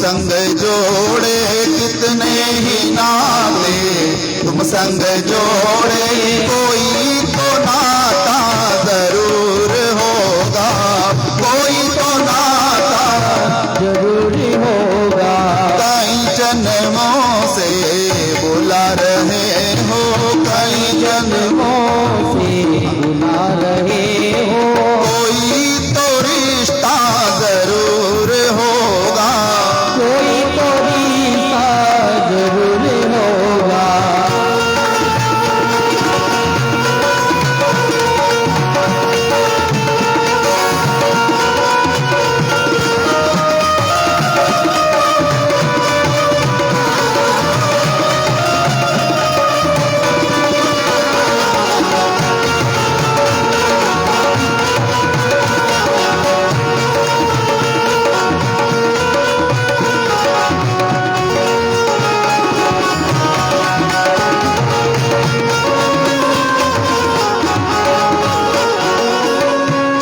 संग जोड़े कितने ही नाते, तुम संग जोड़े कोई तो नाता जरूर होगा, कोई तो नाता जरूरी होगा। कई जन्मों से बुला रहे हो, कई जन्मों से बुला रहे हो, कोई तो रिश्ता जरूर होगा, कोई तो रिश्ता जरूर होगा।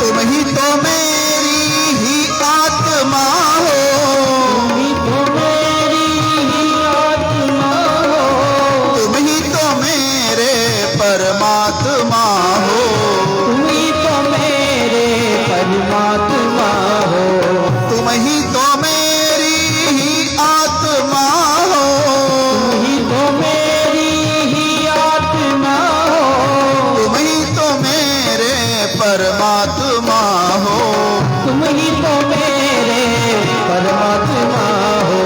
तुम ही तो मेरी ही आत्मा हो, तुम तो मेरी ही आत्मा हो, तुम ही तो मेरे परमात्मा हो, तुम ही तो मेरे परमात्मा हो, तुम ही तो मेरी ही आत्मा हो, तुम ही तो मेरी ही आत्मा हो, तुम ही तो मेरे परमात्मा हो, तुम ही तो मेरे परमात्मा हो।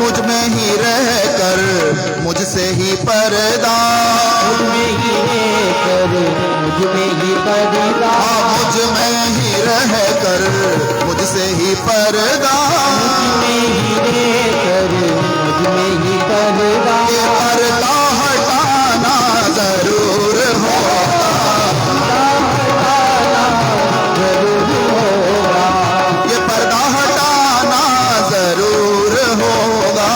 मुझ में ही रहकर मुझसे ही पर्दा, मुझ में ही रहकर मुझ में ही पर्दा, मुझ में ही रहकर मुझसे ही पर्दा, मुझ में ही रहकर मुझ में ही पर्दा, ये पर्दा हटाना जरूर होगा, जरूर होगा। ये पर्दा हटाना जरूर होगा,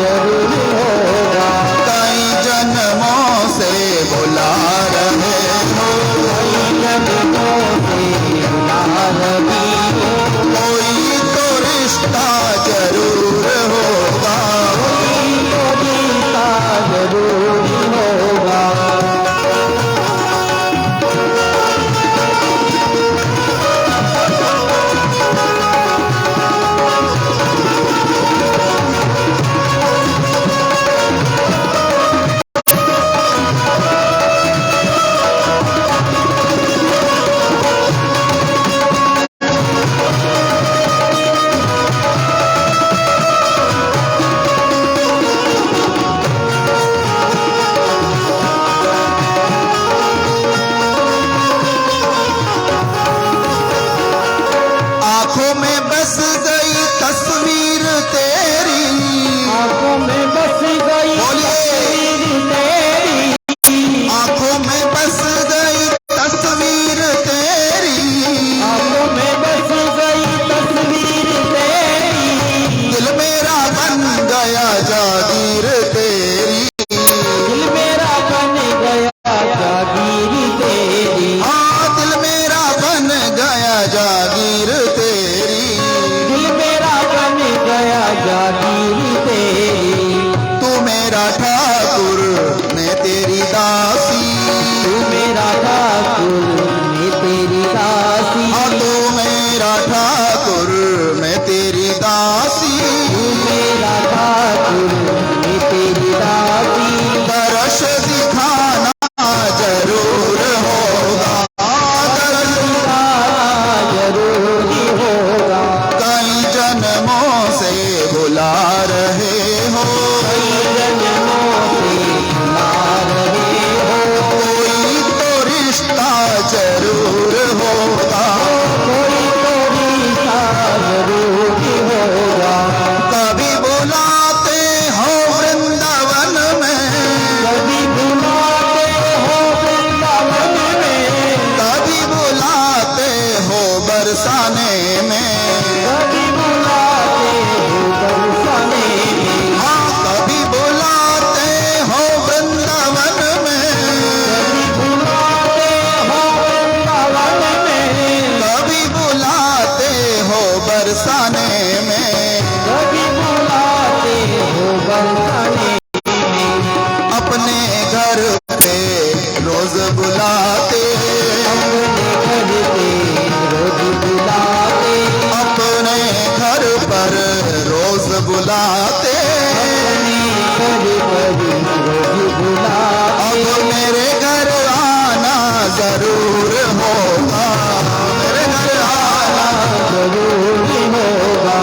जरूर होगा। कई जन्मों से बुला रहे हो, जन्मों से बुला रही हो, कोई तो रिश्ता जरूर होगा, कोई तो रिश्ता जरूर होगा। आंखों में बस गई तस्वीर तेरी, आंखों में बस गई बोलिए। तस्वीर तेरी, आंखों में बस गई तस्वीर तेरी, आंखों में बस गई तस्वीर तेरी, दिल मेरा बन गया जागीर तेरी, दिल मेरा बन गया जागीर तेरी, हाँ दिल मेरा बन गया जागीर तेरी, दिल मेरा बन गया जागीर तेरी। तू मेरा ठाकुर मैं तेरी दासी, तू मेरा ठाकुर मैं तेरी दासी, हाँ तू मेरा ठाकुर मैं तेरी दासी, तू मेरा ठाकुर मैं तेरी दासी, दर्श दिखाना जरूर होगा, दर्श दिखाना जरूरी होगा। कई जन्मों से बुला रहे हो, जन्मों से बुला रहे हो, कोई तो रिश्ता जरूर होगा, कोई तो रिश्ता जरूरी होगा। कभी बुलाते हो वृंदावन में, कभी बुलाते हो वृंदावन में, कभी बुलाते हो बरसाने में, कभी बुलाते हो बरसाने में, हाँ कभी बुलाते हो वृंदावन में, कभी बुलाते हो वृंदावन में, कभी बुलाते हो बरसाने में, कभी बुलाते हो बरसाने, अपने घर पे रोज बुलाते, अपने घर पे रोज बुलाते, अपने घर पर रोज बुलाते। अपने घर पर रोज बुलाते। अब मेरे घर आना जरूर होगा, मेरे घर आना जरूर होगा।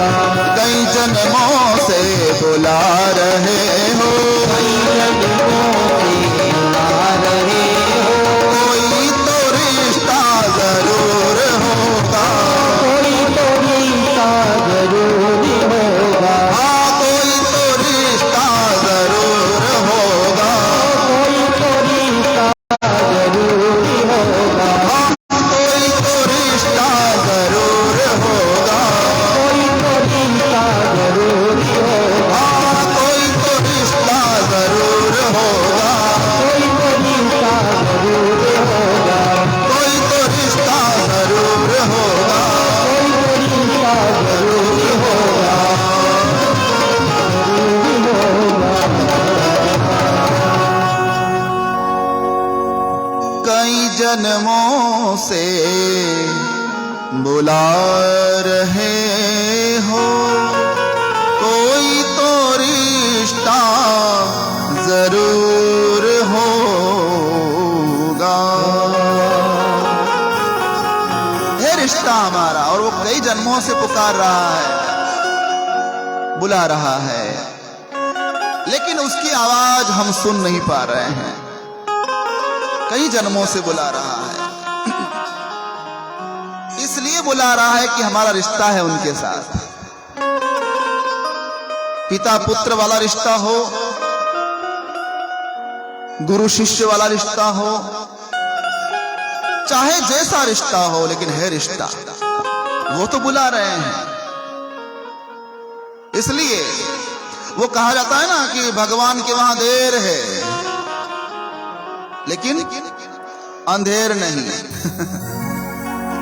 कई जन्मों से बुला रहे हो, कोई तो रिश्ता जरूर होगा, हाँ कोई तो रिश्ता जरूर होगा, हाँ कोई तो रिश्ता जरूर होगा, हाँ कोई तो रिश्ता जरूर होगा, कोई तो रिश्ता जरूर होगा। कई जन्मों से बुला रहे हो, कोई तो रिश्ता जरूर होगा। है रिश्ता हमारा, और वो कई जन्मों से पुकार रहा है, बुला रहा है, लेकिन उसकी आवाज हम सुन नहीं पा रहे हैं। कई जन्मों से बुला रहा है, इसलिए बुला रहा है कि हमारा रिश्ता है उनके साथ, पिता पुत्र वाला रिश्ता हो, गुरु शिष्य वाला रिश्ता हो, चाहे जैसा रिश्ता हो, लेकिन है रिश्ता, वो तो बुला रहे हैं। इसलिए वो कहा जाता है ना कि भगवान के वहां देर है लेकिन अंधेर नहीं।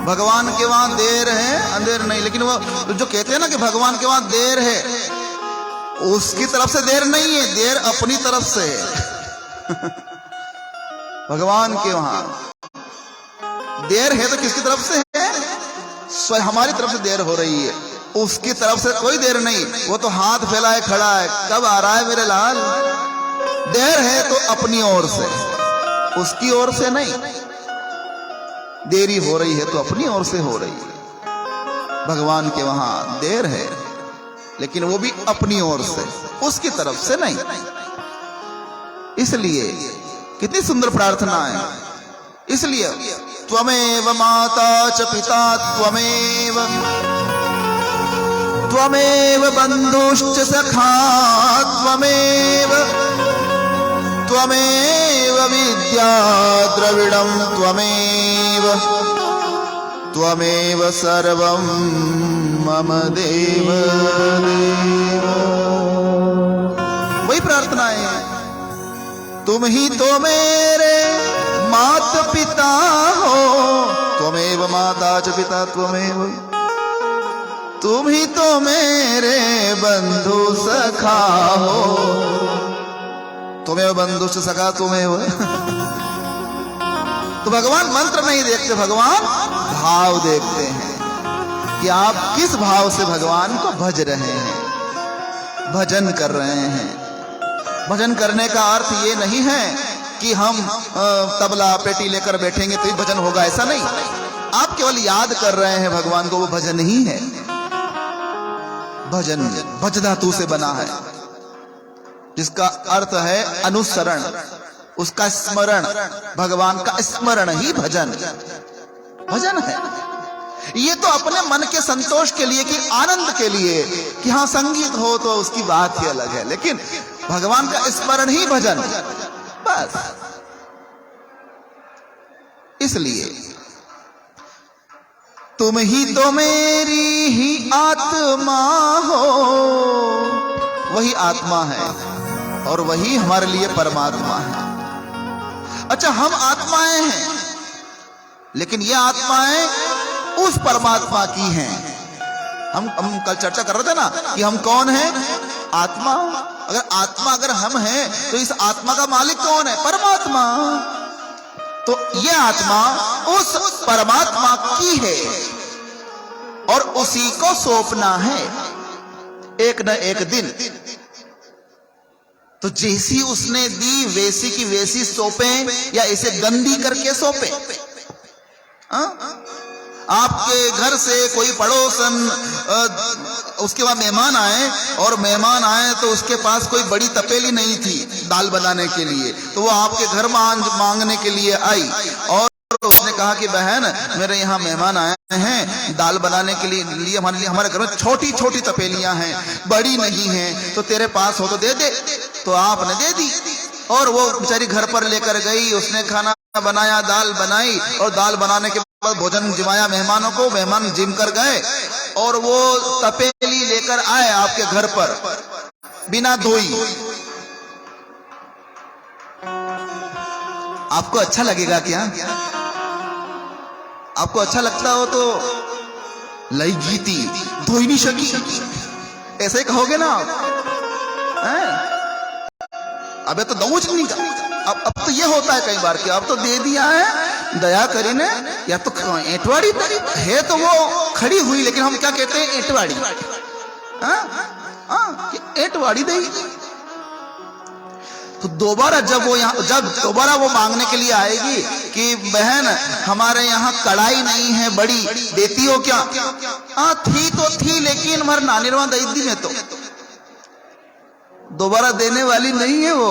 भगवान के वहां देर है, अंधेर नहीं। लेकिन वो जो कहते हैं ना कि भगवान के वहां देर है, उसकी तरफ से देर नहीं है, देर अपनी तरफ से है। भगवान के वहां देर है तो किसकी तरफ से है? हमारी तरफ से देर हो रही है, उसकी तरफ से कोई देर नहीं। वो तो हाथ फैलाए खड़ा है, कब आ रहा है मेरे लाल। देर है तो अपनी ओर से, उसकी ओर से नहीं। देरी हो रही है तो अपनी ओर से हो रही है। भगवान के वहां देर है लेकिन वो भी अपनी ओर से, उसकी तरफ से नहीं। इसलिए कितनी सुंदर प्रार्थना है। इसलिए त्वमेव माता च पिता त्वमेव, त्वमेव बंधुश्च सखा त्वमेव, त्वमेव विद्या द्रविडं त्वमेव, त्वमेव सर्वं मम देव देव। वही प्रार्थना है, तुम ही तो मेरे माता पिता हो, त्वमेव माता च पिता त्वमेव, तुम ही तो मेरे बंधु सखा हो, तुम्हें बंधु सखा तुम्हें। तो भगवान मंत्र नहीं देखते, भगवान भाव देखते हैं कि आप किस भाव से भगवान को भज रहे हैं, भजन कर रहे हैं। भजन करने का अर्थ ये नहीं है कि हम तबला पेटी लेकर बैठेंगे तो ही भजन होगा, ऐसा नहीं। आप केवल याद कर रहे हैं भगवान को, वो भजन ही है। भजन भज धातु से बना है, जिसका अर्थ है अनुसरण, उसका स्मरण। भगवान का स्मरण ही भजन भजन है। ये तो अपने मन के संतोष के लिए, कि आनंद के लिए, कि हाँ संगीत हो तो उसकी बात ही अलग है, लेकिन भगवान का स्मरण ही भजन, बस। इसलिए तुम ही तो मेरी ही आत्मा हो, वही आत्मा है और वही हमारे लिए परमात्मा है। अच्छा, हम आत्माएं हैं, लेकिन ये आत्माएं उस परमात्मा की हैं हम कल चर्चा कर रहे थे ना कि हम कौन हैं? आत्मा। अगर हम हैं तो इस आत्मा का मालिक कौन है? परमात्मा। तो ये आत्मा उस परमात्मा की है और उसी को सौंपना है एक न एक दिन। तो जैसी उसने दी वैसी की वैसी सौंपे या इसे गंदी करके सौंपे? आपके घर से कोई पड़ोसन उसके बाद मेहमान आए और मेहमान आए तो उसके पास कोई बड़ी तपेली नहीं थी दाल बनाने के लिए, तो वो आपके घर मांगने के लिए आई और उसने कहा कि बहन मेरे यहाँ मेहमान आए हैं दाल बनाने के लिए हमारे घर में छोटी छोटी तपेलियां हैं, बड़ी नहीं हैं, तो तेरे पास हो तो दे दे। तो आपने दे दी और वो बेचारी घर पर लेकर गई, उसने खाना बनाया, दाल बनाई और दाल बनाने के बाद भोजन जिमाया मेहमानों को। मेहमान जिम कर गए और वो तपेली लेकर आए आपके घर पर बिना धोई। आपको अच्छा लगेगा क्या? आपको अच्छा लगता हो तो लई गीती धोई नहीं सकी, ऐसे ही कहोगे ना आप? अबे तो दऊच नहीं का। अब तो ये होता है कई बार कि अब तो दे दिया है दया करीने, या तो एंटवाड़ी है तो वो खड़ी हुई, लेकिन हम क्या कहते हैं? एंटवाड़ी। एंटवाड़ी दे। तो दोबारा जब दोबारा वो मांगने के लिए आएगी कि बहन हमारे यहाँ कढ़ाई नहीं है बड़ी, देती हो क्या? थी तो थी, लेकिन हमारे नानीरवा दई दी में तो दोबारा देने वाली नहीं है वो।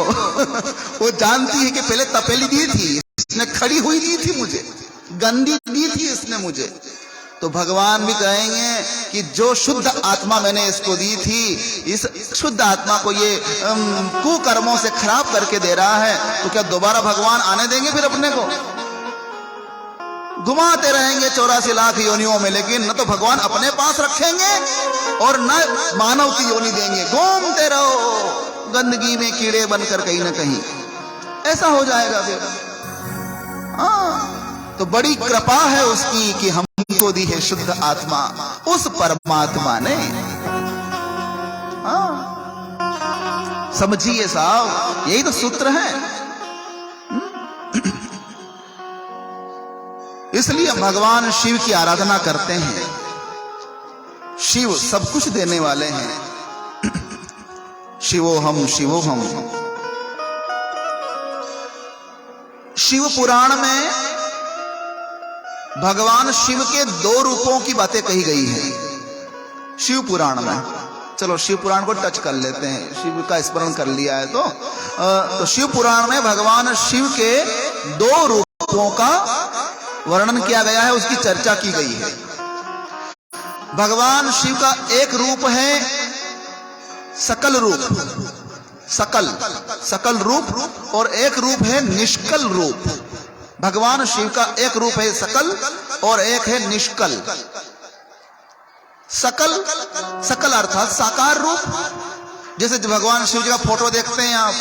वो जानती है कि पहले तपेली दी थी इसने, खड़ी हुई दी थी मुझे, गंदी दी थी इसने मुझे। तो भगवान भी कहेंगे कि जो शुद्ध आत्मा मैंने इसको दी थी, इस शुद्ध आत्मा को ये कुकर्मों से खराब करके दे रहा है, तो क्या दोबारा भगवान आने देंगे फिर अपने को? घुमाते रहेंगे 84 लाख योनियों में, लेकिन न तो भगवान अपने पास रखेंगे और न मानव की योनि देंगे। घूमते रहो गंदगी में कीड़े बनकर कहीं ना कहीं, ऐसा हो जाएगा फिर। तो बड़ी कृपा है उसकी कि हमको दी है शुद्ध आत्मा उस परमात्मा ने। समझिए साहब, यही तो सूत्र है। इसलिए हम भगवान शिव की आराधना करते हैं। शिव सब कुछ देने वाले हैं। शिवोहम शिवोहम। शिव पुराण में भगवान शिव के 2 रूपों की बातें कही गई है शिव पुराण में। चलो शिव पुराण को टच कर लेते हैं, शिव का स्मरण कर लिया है तो शिव पुराण में भगवान शिव के 2 रूपों का वर्णन किया गया है, उसकी चर्चा की गई है। भगवान शिव का एक रूप है सकल रूप, सकल रूप, और एक रूप है निष्कल रूप। भगवान शिव का एक रूप है सकल और एक है निष्कल। सकल अर्थात साकार रूप। जैसे भगवान शिव जी का फोटो देखते हैं आप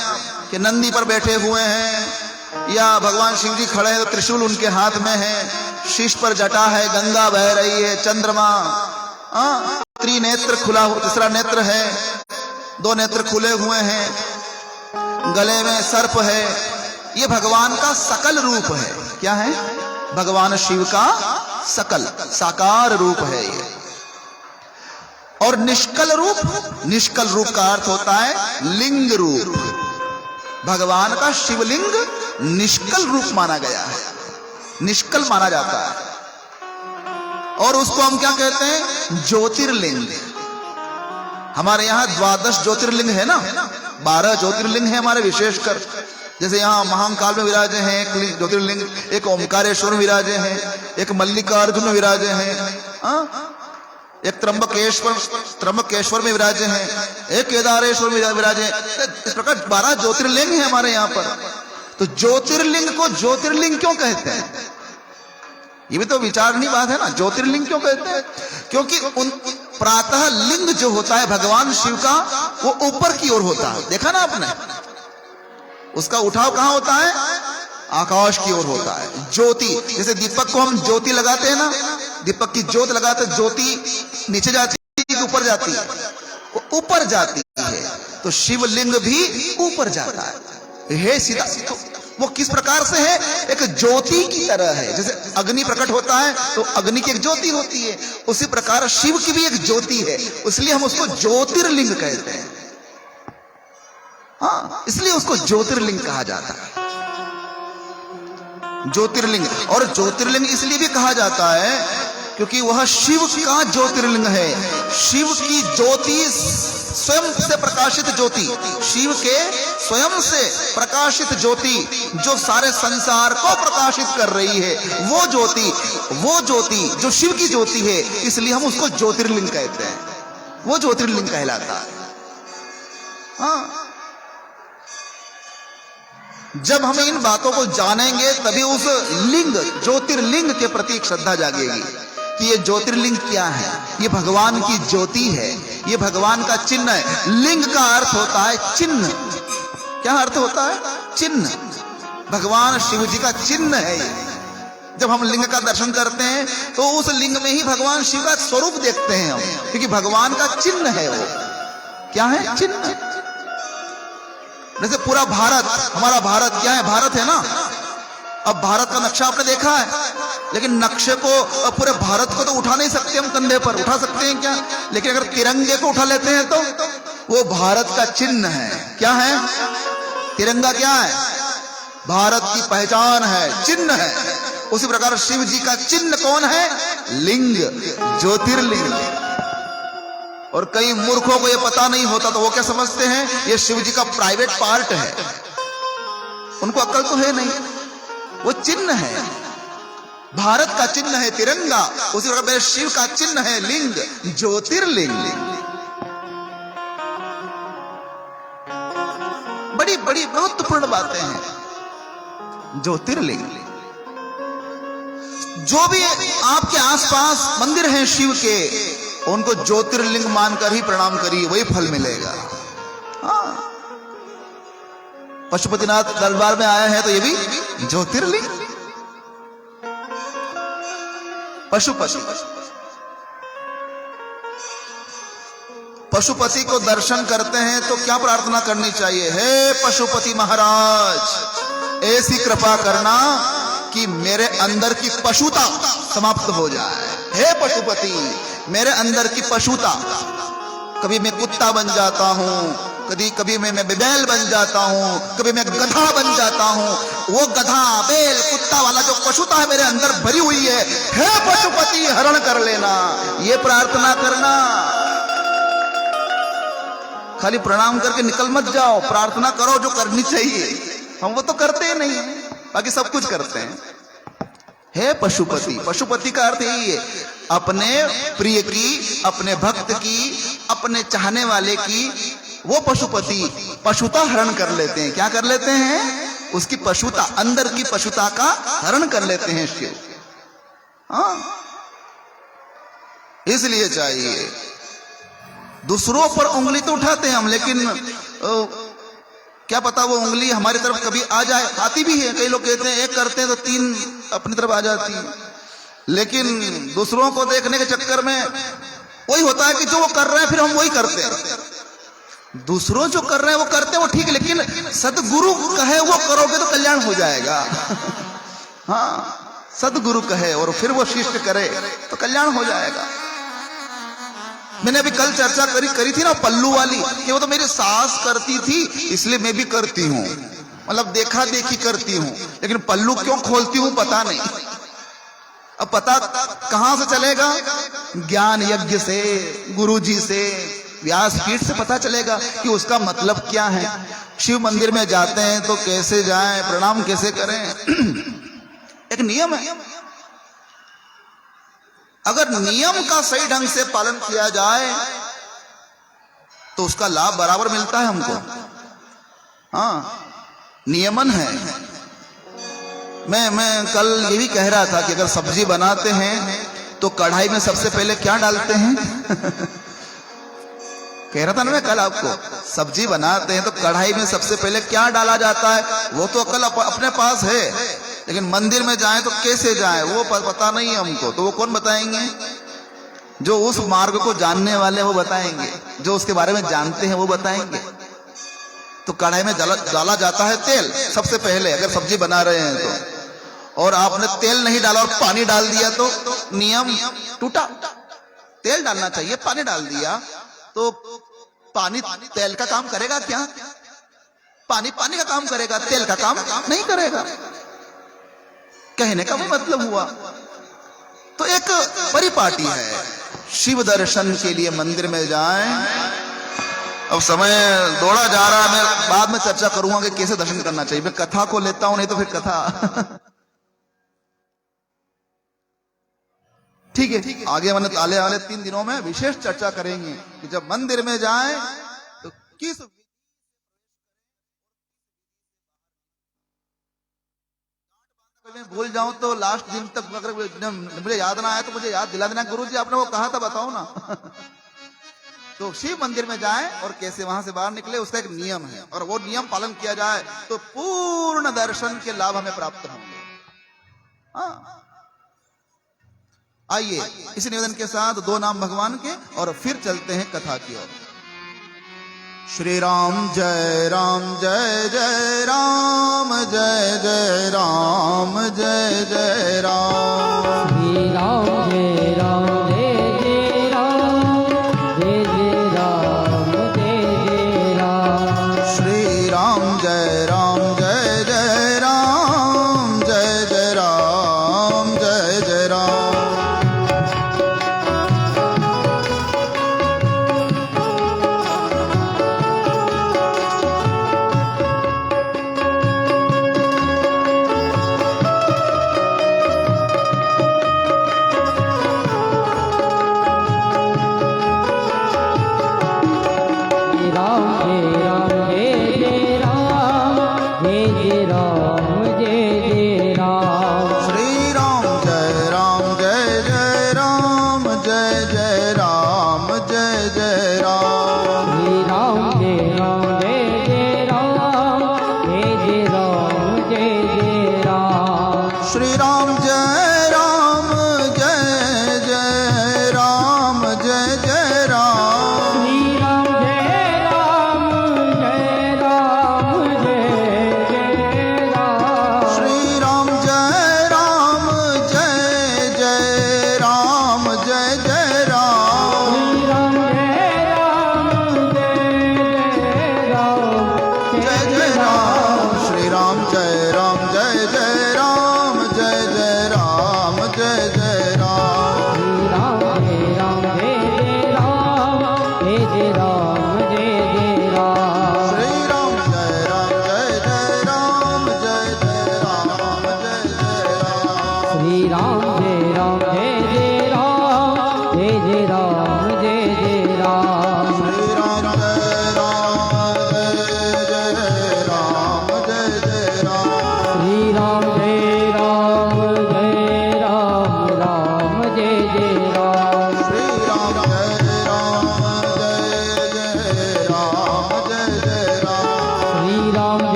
कि नंदी पर बैठे हुए हैं, या भगवान शिव जी खड़े हैं तो त्रिशूल उनके हाथ में है, शीश पर जटा है, गंगा बह रही है, चंद्रमा, त्रिनेत्र खुला हुआ, तीसरा नेत्र है, 2 नेत्र खुले हुए हैं, गले में सर्प है। ये भगवान का सकल रूप है। क्या है? भगवान शिव का सकल साकार रूप है ये। और निष्कल रूप का अर्थ होता है लिंग रूप। भगवान का शिवलिंग निष्कल रूप माना गया है, निष्कल माना जाता है। और उसको हम क्या कहते हैं? ज्योतिर्लिंग। हमारे यहाँ 12 ज्योतिर्लिंग है ना, 12 ज्योतिर्लिंग है हमारे विशेषकर। जैसे यहाँ महाकाल में विराजे हैं एक ज्योतिर्लिंग, एक ओमकारेश्वर विराजे हैं, एक मल्लिकार्जुन विराजे हैं, एक त्र्यंबकेश्वर में विराजे हैं, एक केदारेश्वर में विराजे हैं। इस प्रकार 12 ज्योतिर्लिंग है हमारे यहाँ पर। तो ज्योतिर्लिंग को ज्योतिर्लिंग क्यों कहते हैं? ये भी तो विचारनीय बात है ना। ज्योतिर्लिंग क्यों कहते हैं? क्योंकि उन प्रातः लिंग जो होता है भगवान शिव का, वो ऊपर की ओर होता है। देखा ना आपने, उसका उठाव कहां होता है? आकाश की ओर होता है। ज्योति, जैसे दीपक को हम ज्योति लगाते हैं ना, दीपक की ज्योत लगाते, ज्योति नीचे जाती कि ऊपर जाती है? वो ऊपर जाती है। तो शिवलिंग भी ऊपर जाता है। हे सीधा, तो वो किस प्रकार से है? एक ज्योति की तरह है। जैसे अग्नि प्रकट होता है तो अग्नि की एक ज्योति होती है, उसी प्रकार शिव की भी एक ज्योति है, इसलिए हम उसको ज्योतिर्लिंग कहते हैं। हाँ, इसलिए उसको ज्योतिर्लिंग कहा जाता है। ज्योतिर्लिंग, और ज्योतिर्लिंग इसलिए भी कहा जाता है क्योंकि वह शिव का ज्योतिर्लिंग है। शिव की ज्योति, स्वयं से प्रकाशित ज्योति, शिव के स्वयं से प्रकाशित ज्योति जो सारे संसार को प्रकाशित कर रही है, वो ज्योति जो शिव की ज्योति है, इसलिए हम उसको ज्योतिर्लिंग कहते हैं। वो ज्योतिर्लिंग कहलाता है। हाँ, जब हम इन बातों को जानेंगे तभी उस लिंग, ज्योतिर्लिंग के प्रति श्रद्धा जागेगी कि ये ज्योतिर्लिंग क्या है। ये भगवान की ज्योति है, ये भगवान का चिन्ह है। लिंग का अर्थ होता है चिन्ह। क्या अर्थ होता है? चिन्ह। भगवान शिव जी का चिन्ह है ये। जब हम लिंग का दर्शन करते हैं तो उस लिंग में ही भगवान शिव का स्वरूप देखते हैं हम, क्योंकि भगवान का चिन्ह है वो। क्या है? चिन्ह। जैसे पूरा भारत, हमारा भारत क्या है? भारत है ना। अब भारत का नक्शा आपने देखा है, लेकिन नक्शे को, पूरे भारत को तो उठा नहीं सकते हम कंधे पर। उठा सकते हैं क्या? लेकिन अगर तिरंगे को उठा लेते हैं तो वो भारत का चिन्ह है। क्या है? तिरंगा क्या है? भारत की पहचान है, चिन्ह है। उसी प्रकार शिव जी का चिन्ह कौन है? लिंग, ज्योतिर्लिंग। और कई मूर्खों को ये पता नहीं होता तो वो क्या समझते हैं? ये शिव जी का प्राइवेट पार्ट है। उनको अक्ल तो है नहीं, वो चिन्ह है। भारत का चिन्ह है तिरंगा, उसी प्रकार मेरे शिव का चिन्ह है लिंग, ज्योतिर्लिंग। बड़ी बड़ी महत्वपूर्ण बातें हैं ज्योतिर्लिंग। जो भी आपके आसपास मंदिर हैं शिव के, उनको ज्योतिर्लिंग मानकर ही प्रणाम करिए, वही फल मिलेगा। हाँ, पशुपतिनाथ दरबार में आए हैं तो ये भी ज्योतिर्लिंग। पशुपति को दर्शन करते हैं तो क्या प्रार्थना करनी चाहिए? हे पशुपति महाराज, ऐसी कृपा करना कि मेरे अंदर की पशुता समाप्त हो जाए। हे पशुपति, मेरे अंदर की पशुता, कभी मैं कुत्ता बन जाता हूं, कभी मैं बैल बन जाता हूं, कभी मैं गधा बन जाता हूं। वो गधा, बैल, कुत्ता वाला जो पशुता है मेरे अंदर भरी हुई है, हे पशुपति हरण कर लेना। ये प्रार्थना करना। खाली प्रणाम करके निकल मत जाओ, प्रार्थना करो जो करनी चाहिए। हम वो तो करते ही नहीं, बाकी सब कुछ करते हैं। हे पशुपति, पशुपति का अर्थ यही है, अपने प्रिय की, अपने भक्त की, अपने चाहने वाले की वो पशुपति पशुता हरण कर लेते हैं। क्या कर लेते हैं? उसकी पशुता, अंदर की पशुता का हरण कर लेते हैं शिव। हाँ, इसलिए चाहिए। दूसरों पर उंगली तो उठाते हैं हम, लेकिन क्या पता वो उंगली हमारी तरफ कभी आ जाए। आती भी है, कई लोग कहते हैं एक करते हैं तो 3 अपनी तरफ आ जाती है। लेकिन दूसरों को देखने के चक्कर में वही होता है कि जो वो कर रहे हैं फिर हम वही करते हैं। दूसरों जो कर रहे हैं वो करते हैं, वो ठीक है, लेकिन सदगुरु कहे वो करोगे तो कल्याण हो जाएगा। हाँ, सदगुरु कहे और फिर वो शिष्य करे तो कल्याण हो जाएगा। मैंने अभी कल चर्चा करी थी ना पल्लू वाली, कि वो तो मेरी सास करती थी इसलिए मैं भी करती हूँ, मतलब देखा देखी करती हूँ, लेकिन पल्लू क्यों खोलती हूँ पता नहीं। अब पता कहां से चलेगा? ज्ञान यज्ञ से, गुरुजी से, व्यासपीठ से पता चलेगा कि उसका मतलब क्या है। शिव मंदिर में जाते हैं तो कैसे जाएं, प्रणाम कैसे करें, एक नियम है। अगर नियम का सही ढंग से पालन किया जाए तो उसका लाभ बराबर मिलता है हमको। हाँ, नियमन है। मैं कल ये भी कह रहा था कि अगर सब्जी बनाते हैं तो कढ़ाई में सबसे पहले क्या डालते हैं? कह रहा था ना मैं कल आपको, सब्जी बनाते हैं तो कढ़ाई में सबसे पहले क्या डाला जाता है? वो तो अकल अपने पास है, लेकिन मंदिर में जाएं तो कैसे जाएं वो पता नहीं है हमको, तो वो कौन बताएंगे? जो उस मार्ग को जानने वाले हैं वो बताएंगे, जो उसके बारे में जानते हैं वो बताएंगे। तो कढ़ाई में डाला जाता है तेल सबसे पहले, अगर सब्जी बना रहे हैं तो, और आपने तेल नहीं डाला और पानी डाल दिया तो नियम टूटा। तेल डालना चाहिए, पानी डाल दिया तो पानी तेल का काम करेगा क्या? पानी पानी का काम करेगा, तेल का काम नहीं करेगा। कहने का वो मतलब हुआ। तो एक परिपाटी है, शिव दर्शन के लिए मंदिर में जाएं। अब समय दौड़ा जा रहा है, मैं बाद में चर्चा करूंगा कि कैसे दर्शन करना चाहिए। मैं कथा को लेता हूं, नहीं तो फिर कथा ठीक है। आगे मैंने आने वाले 3 दिनों में विशेष चर्चा करेंगे कि जब मंदिर में जाएं तो किस, मैं भूल जाऊं तो लास्ट दिन तक अगर मुझे याद ना आया तो मुझे याद दिला देना, गुरु जी आपने वो कहा था बताओ ना तो शिव मंदिर में जाएं और कैसे वहां से बाहर निकले उसका एक नियम है, और वो नियम पालन किया जाए तो पूर्ण दर्शन के लाभ हमें प्राप्त होंगे। हाँ, आइए इसी निवेदन के साथ 2 नाम भगवान के और फिर चलते हैं कथा की ओर। श्री राम जय राम जय जय राम, जय जय राम जय जय राम।